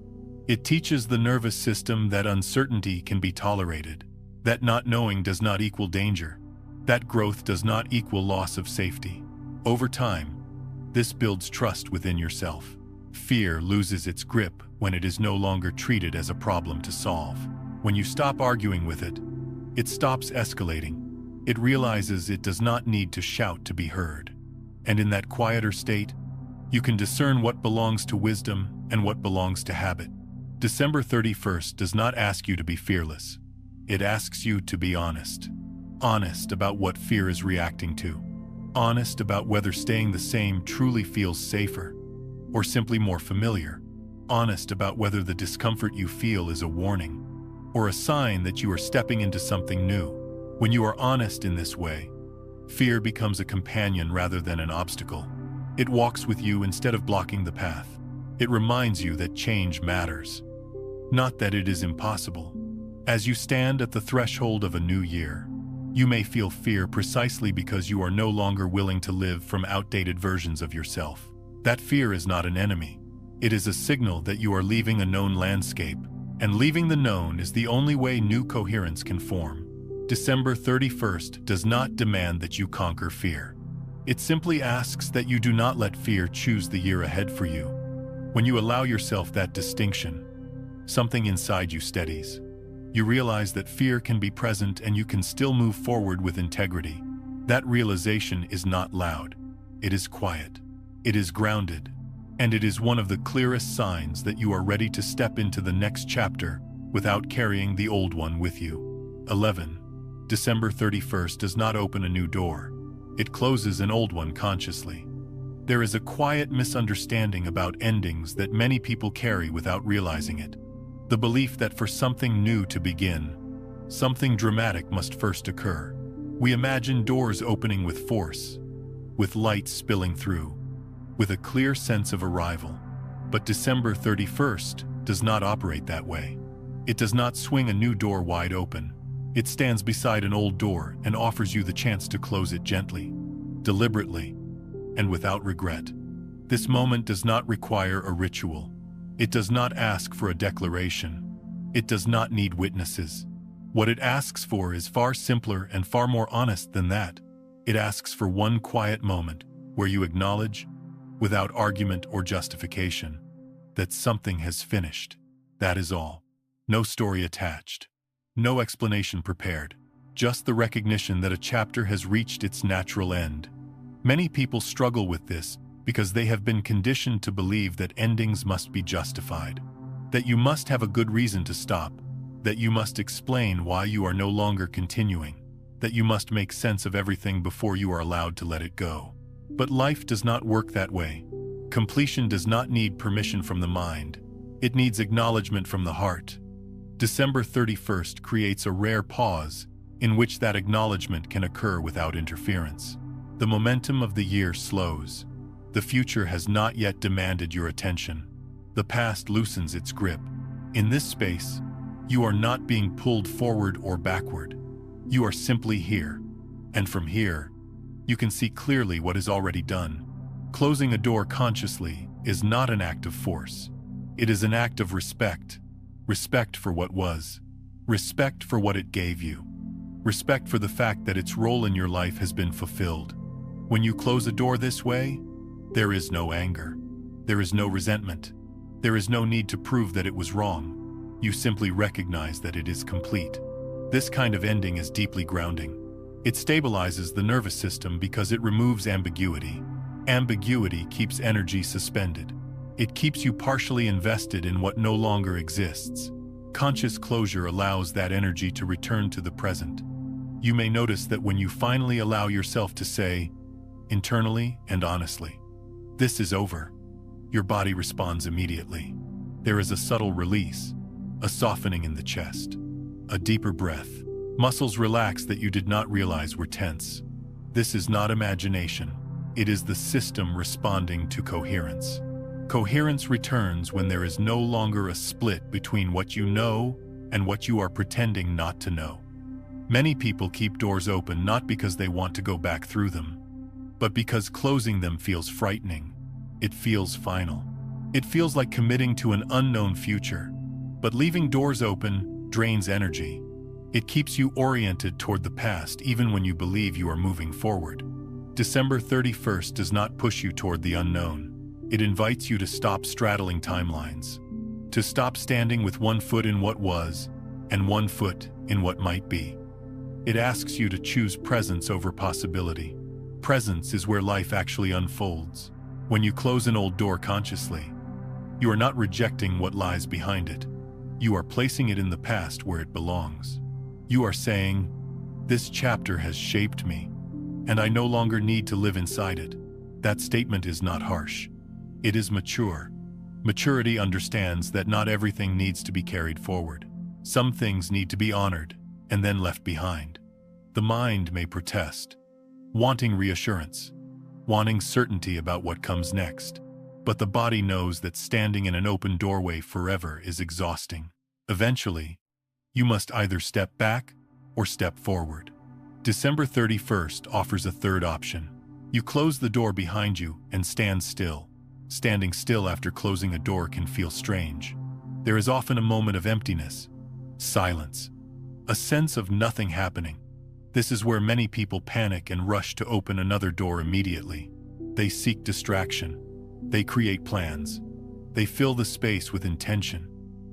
It teaches the nervous system that uncertainty can be tolerated, that not knowing does not equal danger, that growth does not equal loss of safety. Over time, this builds trust within yourself. Fear loses its grip when it is no longer treated as a problem to solve. When you stop arguing with it, it stops escalating. It realizes it does not need to shout to be heard. And in that quieter state, you can discern what belongs to wisdom and what belongs to habit. December 31st does not ask you to be fearless. It asks you to be honest. Honest about what fear is reacting to. Honest about whether staying the same truly feels safer or simply more familiar. Honest about whether the discomfort you feel is a warning or a sign that you are stepping into something new. When you are honest in this way, fear becomes a companion rather than an obstacle. It walks with you instead of blocking the path. It reminds you that change matters, not that it is impossible. As you stand at the threshold of a new year, you may feel fear precisely because you are no longer willing to live from outdated versions of yourself. That fear is not an enemy. It is a signal that you are leaving a known landscape, and leaving the known is the only way new coherence can form. December 31st does not demand that you conquer fear. It simply asks that you do not let fear choose the year ahead for you. When you allow yourself that distinction, something inside you steadies. You realize that fear can be present and you can still move forward with integrity. That realization is not loud. It is quiet. It is grounded. And it is one of the clearest signs that you are ready to step into the next chapter without carrying the old one with you. 11. December 31st does not open a new door. It closes an old one consciously. There is a quiet misunderstanding about endings that many people carry without realizing it. The belief that for something new to begin, something dramatic must first occur. We imagine doors opening with force, with light spilling through, with a clear sense of arrival. But December 31st does not operate that way. It does not swing a new door wide open. It stands beside an old door and offers you the chance to close it gently, deliberately, and without regret. This moment does not require a ritual. It does not ask for a declaration. It does not need witnesses. What it asks for is far simpler and far more honest than that. It asks for one quiet moment where you acknowledge, without argument or justification, that something has finished. That is all. No story attached. No explanation prepared. Just the recognition that a chapter has reached its natural end. Many people struggle with this because they have been conditioned to believe that endings must be justified, that you must have a good reason to stop, that you must explain why you are no longer continuing, that you must make sense of everything before you are allowed to let it go. But life does not work that way. Completion does not need permission from the mind. It needs acknowledgement from the heart. December 31st creates a rare pause in which that acknowledgement can occur without interference. The momentum of the year slows. The future has not yet demanded your attention. The past loosens its grip. In this space, you are not being pulled forward or backward. You are simply here. And from here, you can see clearly what is already done. Closing a door consciously is not an act of force. It is an act of respect. Respect for what was. Respect for what it gave you. Respect for the fact that its role in your life has been fulfilled. When you close a door this way, there is no anger. There is no resentment. There is no need to prove that it was wrong. You simply recognize that it is complete. This kind of ending is deeply grounding. It stabilizes the nervous system because it removes ambiguity. Ambiguity keeps energy suspended. It keeps you partially invested in what no longer exists. Conscious closure allows that energy to return to the present. You may notice that when you finally allow yourself to say, internally and honestly, "This is over," your body responds immediately. There is a subtle release, a softening in the chest, a deeper breath. Muscles relax that you did not realize were tense. This is not imagination. It is the system responding to coherence. Coherence returns when there is no longer a split between what you know and what you are pretending not to know. Many people keep doors open not because they want to go back through them, but because closing them feels frightening. It feels final. It feels like committing to an unknown future. But leaving doors open drains energy. It keeps you oriented toward the past even when you believe you are moving forward. December 31st does not push you toward the unknown. It invites you to stop straddling timelines, to stop standing with one foot in what was and one foot in what might be. It asks you to choose presence over possibility. Presence is where life actually unfolds. When you close an old door consciously, you are not rejecting what lies behind it. You are placing it in the past where it belongs. You are saying, "This chapter has shaped me, and I no longer need to live inside it." That statement is not harsh. It is mature. Maturity understands that not everything needs to be carried forward. Some things need to be honored and then left behind. The mind may protest, wanting reassurance, wanting certainty about what comes next. But the body knows that standing in an open doorway forever is exhausting. Eventually, you must either step back or step forward. December 31st offers a third option. You close the door behind you and stand still. Standing still after closing a door can feel strange. There is often a moment of emptiness, silence, a sense of nothing happening. This is where many people panic and rush to open another door immediately. They seek distraction. They create plans. They fill the space with intention.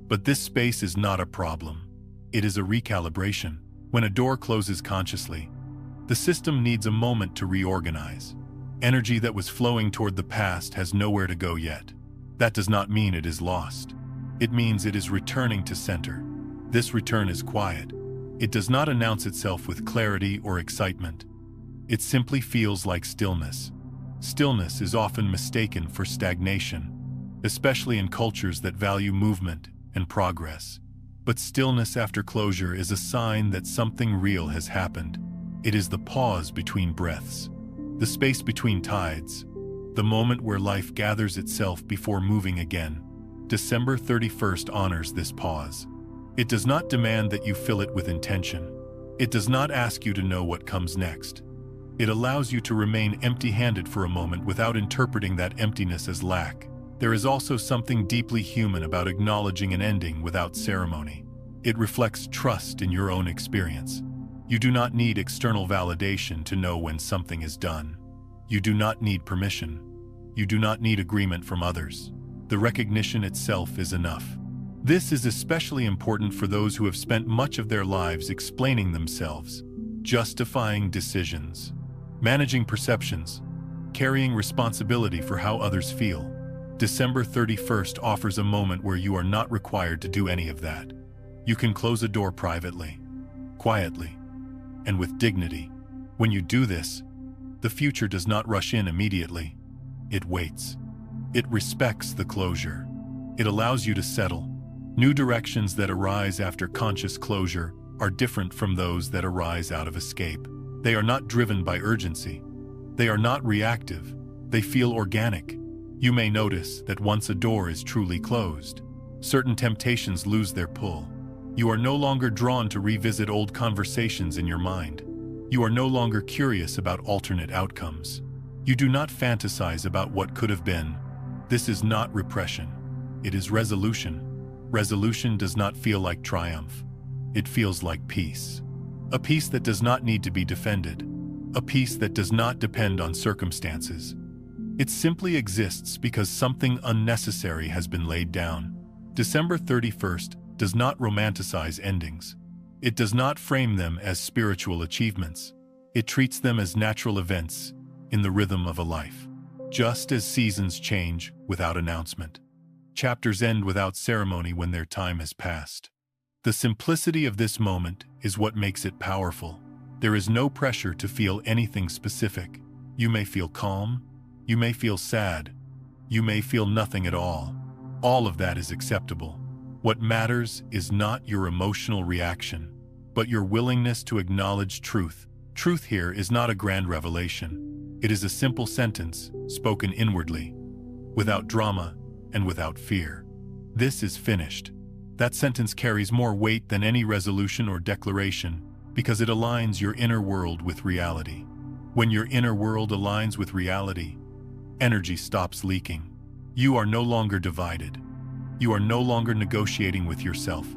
But this space is not a problem. It is a recalibration. When a door closes consciously, The system needs a moment to reorganize. Energy that was flowing toward the past has nowhere to go yet. That does not mean it is lost. It means it is returning to center. This return is quiet. It does not announce itself with clarity or excitement. It simply feels like stillness. Stillness is often mistaken for stagnation, especially in cultures that value movement and progress. But stillness after closure is a sign that something real has happened. It is the pause between breaths, the space between tides, the moment where life gathers itself before moving again. December 31st honors this pause. It does not demand that you fill it with intention. It does not ask you to know what comes next. It allows you to remain empty-handed for a moment without interpreting that emptiness as lack. There is also something deeply human about acknowledging an ending without ceremony. It reflects trust in your own experience. You do not need external validation to know when something is done. You do not need permission. You do not need agreement from others. The recognition itself is enough. This is especially important for those who have spent much of their lives explaining themselves, justifying decisions, managing perceptions, carrying responsibility for how others feel. December 31st offers a moment where you are not required to do any of that. You can close a door privately, quietly, and with dignity. When you do this, the future does not rush in immediately. It waits. It respects the closure. It allows you to settle. New directions that arise after conscious closure are different from those that arise out of escape. They are not driven by urgency. They are not reactive. They feel organic. You may notice that once a door is truly closed, certain temptations lose their pull. You are no longer drawn to revisit old conversations in your mind. You are no longer curious about alternate outcomes. You do not fantasize about what could have been. This is not repression. It is resolution. Resolution does not feel like triumph. It feels like peace. A peace that does not need to be defended. A peace that does not depend on circumstances. It simply exists because something unnecessary has been laid down. December 31st does not romanticize endings. It does not frame them as spiritual achievements. It treats them as natural events in the rhythm of a life. Just as seasons change without announcement, chapters end without ceremony when their time has passed. The simplicity of this moment is what makes it powerful. There is no pressure to feel anything specific. You may feel calm. You may feel sad. You may feel nothing at all. All of that is acceptable. What matters is not your emotional reaction, but your willingness to acknowledge truth. Truth here is not a grand revelation. It is a simple sentence spoken inwardly, without drama and without fear. This is finished. That sentence carries more weight than any resolution or declaration because it aligns your inner world with reality. When your inner world aligns with reality, energy stops leaking. You are no longer divided. You are no longer negotiating with yourself.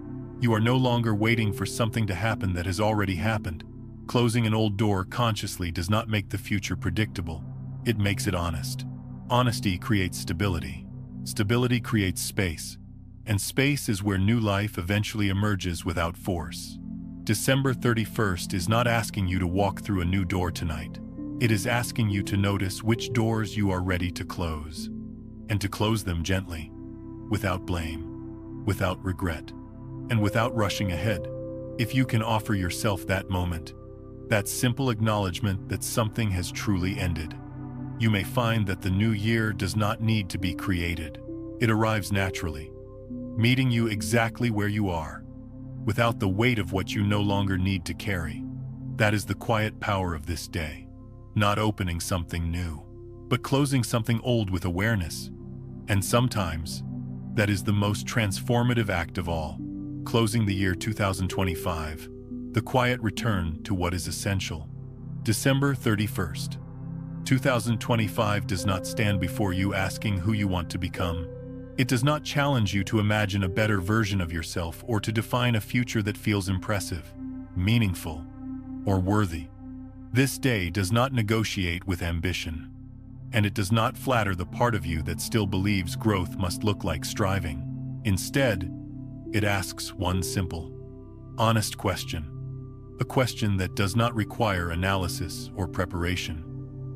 You are no longer waiting for something to happen that has already happened. Closing an old door consciously does not make the future predictable. It makes it honest. Honesty creates stability. Stability creates space. And space is where new life eventually emerges without force. December 31st is not asking you to walk through a new door tonight. It is asking you to notice which doors you are ready to close, and to close them gently, without blame, without regret, and without rushing ahead. If you can offer yourself that moment, that simple acknowledgement that something has truly ended, you may find that the new year does not need to be created. It arrives naturally, meeting you exactly where you are, without the weight of what you no longer need to carry. That is the quiet power of this day. Not opening something new, but closing something old with awareness. And sometimes, that is the most transformative act of all. Closing the year 2025, the quiet return to what is essential. December 31st. 2025 does not stand before you asking who you want to become. It does not challenge you to imagine a better version of yourself or to define a future that feels impressive, meaningful, or worthy. This day does not negotiate with ambition, and it does not flatter the part of you that still believes growth must look like striving. Instead, it asks one simple, honest question. a question that does not require analysis or preparation.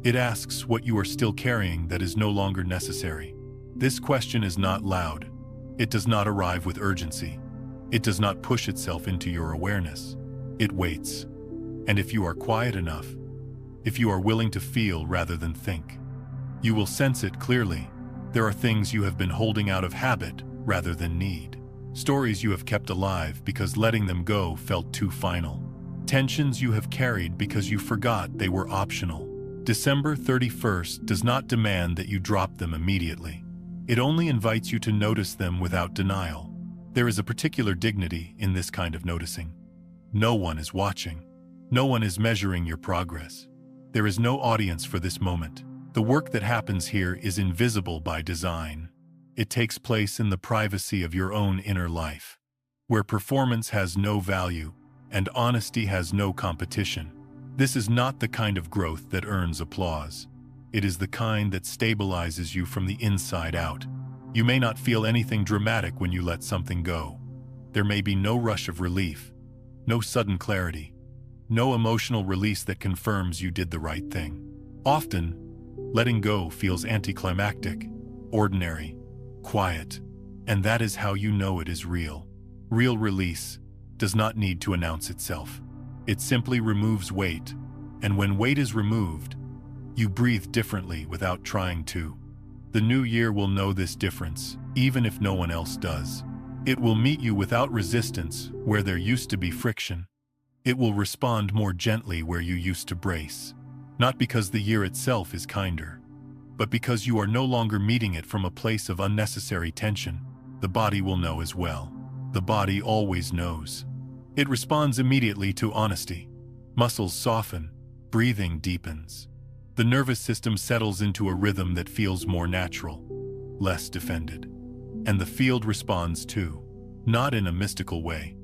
It asks what you are still carrying that is no longer necessary. This question is not loud. It does not arrive with urgency. It does not push itself into your awareness. It waits. And if you are quiet enough, if you are willing to feel rather than think, you will sense it clearly. There are things you have been holding out of habit rather than need. Stories you have kept alive because letting them go felt too final. Tensions you have carried because you forgot they were optional. December 31st does not demand that you drop them immediately. It only invites you to notice them without denial. There is a particular dignity in this kind of noticing. No one is watching. No one is measuring your progress. There is no audience for this moment. The work that happens here is invisible by design. It takes place in the privacy of your own inner life, where performance has no value and honesty has no competition. This is not the kind of growth that earns applause. It is the kind that stabilizes you from the inside out. You may not feel anything dramatic when you let something go. There may be no rush of relief, no sudden clarity, no emotional release that confirms you did the right thing. Often, letting go feels anticlimactic, ordinary, quiet, and that is how you know it is real. Real release does not need to announce itself. It simply removes weight, and when weight is removed, you breathe differently without trying to. The new year will know this difference, even if no one else does. It will meet you without resistance where there used to be friction. It will respond more gently where you used to brace. Not because the year itself is kinder, but because you are no longer meeting it from a place of unnecessary tension. The body will know as well. The body always knows. It responds immediately to honesty. Muscles soften, breathing deepens. The nervous system settles into a rhythm that feels more natural, less defended. And the field responds too, not in a mystical way,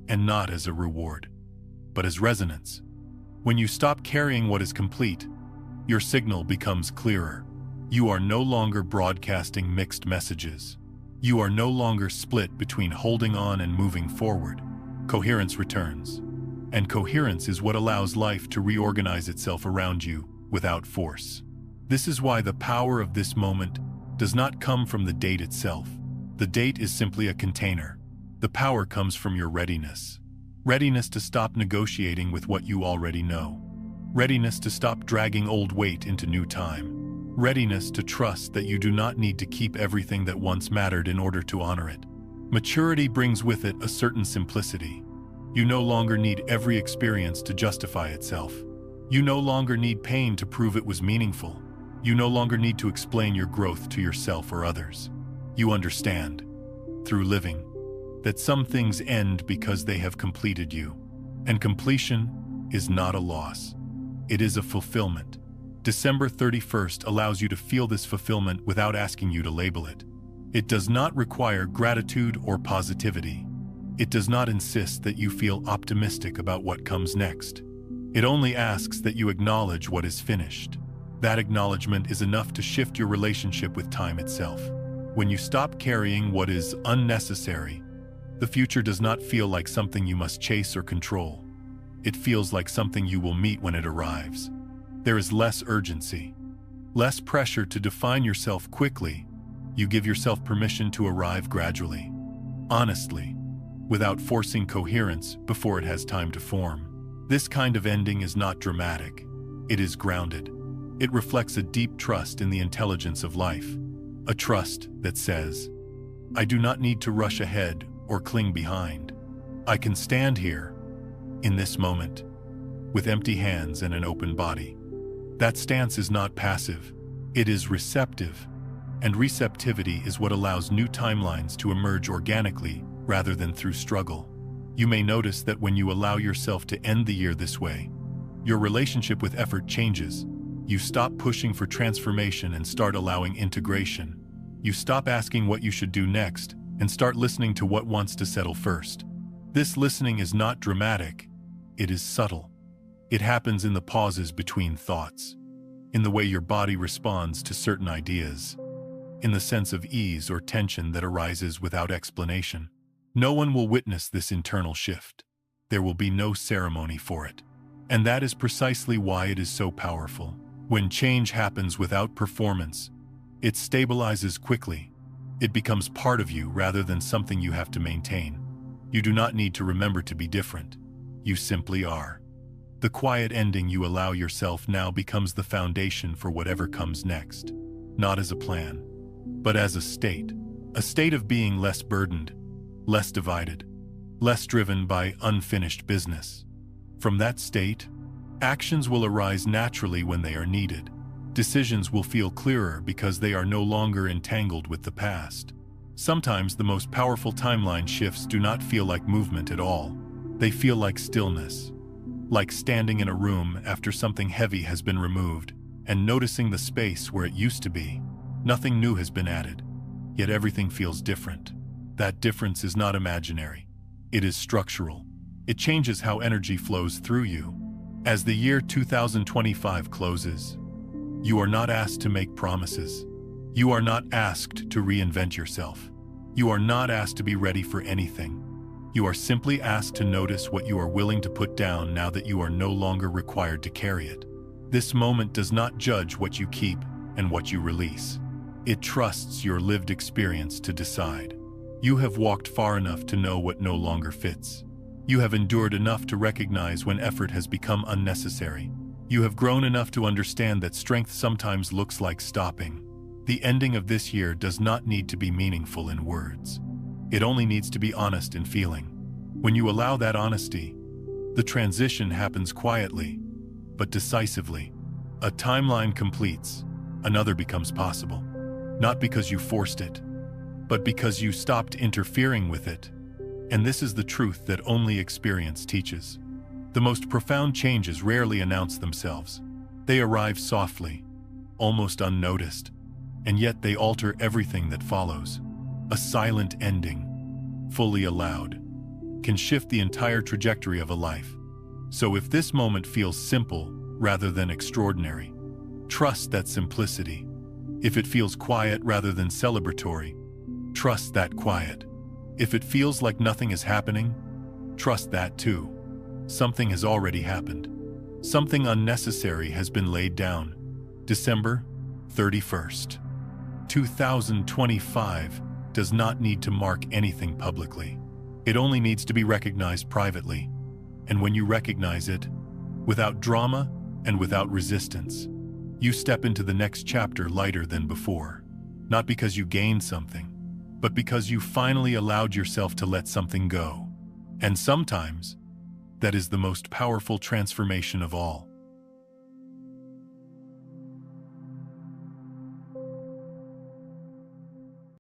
and not as a reward, but as resonance. When you stop carrying what is complete, your signal becomes clearer. You are no longer broadcasting mixed messages. You are no longer split between holding on and moving forward. Coherence returns. And coherence is what allows life to reorganize itself around you without force. This is why the power of this moment does not come from the date itself. The date is simply a container. The power comes from your readiness. Readiness to stop negotiating with what you already know. Readiness to stop dragging old weight into new time. Readiness to trust that you do not need to keep everything that once mattered in order to honor it. Maturity brings with it a certain simplicity. You no longer need every experience to justify itself. You no longer need pain to prove it was meaningful. You no longer need to explain your growth to yourself or others. You understand, through living, that some things end because they have completed you. And completion is not a loss. It is a fulfillment. December 31st allows you to feel this fulfillment without asking you to label it. It does not require gratitude or positivity. It does not insist that you feel optimistic about what comes next. It only asks that you acknowledge what is finished. That acknowledgement is enough to shift your relationship with time itself. When you stop carrying what is unnecessary, the future does not feel like something you must chase or control. It feels like something you will meet when it arrives. There is less urgency, less pressure to define yourself quickly. You give yourself permission to arrive gradually, honestly, without forcing coherence before it has time to form. This kind of ending is not dramatic. It is grounded. It reflects a deep trust in the intelligence of life, a trust that says, I do not need to rush ahead or cling behind. I can stand here, in this moment, with empty hands and an open body. That stance is not passive. It is receptive. And receptivity is what allows new timelines to emerge organically rather than through struggle. You may notice that when you allow yourself to end the year this way, your relationship with effort changes. You stop pushing for transformation and start allowing integration. You stop asking what you should do next and start listening to what wants to settle first. This listening is not dramatic. It is subtle. It happens in the pauses between thoughts, in the way your body responds to certain ideas, in the sense of ease or tension that arises without explanation. No one will witness this internal shift. There will be no ceremony for it. And that is precisely why it is so powerful. When change happens without performance, it stabilizes quickly. It becomes part of you rather than something you have to maintain. You do not need to remember to be different. You simply are. The quiet ending you allow yourself now becomes the foundation for whatever comes next. Not as a plan, but as a state of being less burdened, less divided, less driven by unfinished business. From that state, actions will arise naturally when they are needed. Decisions will feel clearer because they are no longer entangled with the past. Sometimes the most powerful timeline shifts do not feel like movement at all. They feel like stillness, like standing in a room after something heavy has been removed and noticing the space where it used to be. Nothing new has been added, yet everything feels different. That difference is not imaginary. It is structural. It changes how energy flows through you. As the year 2025 closes, you are not asked to make promises. You are not asked to reinvent yourself. You are not asked to be ready for anything. You are simply asked to notice what you are willing to put down now that you are no longer required to carry it. This moment does not judge what you keep and what you release. It trusts your lived experience to decide. You have walked far enough to know what no longer fits. You have endured enough to recognize when effort has become unnecessary. You have grown enough to understand that strength sometimes looks like stopping. The ending of this year does not need to be meaningful in words. It only needs to be honest in feeling. When you allow that honesty, the transition happens quietly, but decisively. A timeline completes, another becomes possible. Not because you forced it, but because you stopped interfering with it. And this is the truth that only experience teaches. The most profound changes rarely announce themselves. They arrive softly, almost unnoticed, and yet they alter everything that follows. A silent ending, fully allowed, can shift the entire trajectory of a life. So if this moment feels simple rather than extraordinary, trust that simplicity. If it feels quiet rather than celebratory, trust that quiet. If it feels like nothing is happening, trust that too. Something has already happened. Something unnecessary has been laid down. December 31st, 2025 does not need to mark anything publicly. It only needs to be recognized privately. And when you recognize it, without drama and without resistance, you step into the next chapter lighter than before. Not because you gained something, but because you finally allowed yourself to let something go. And sometimes, that is the most powerful transformation of all.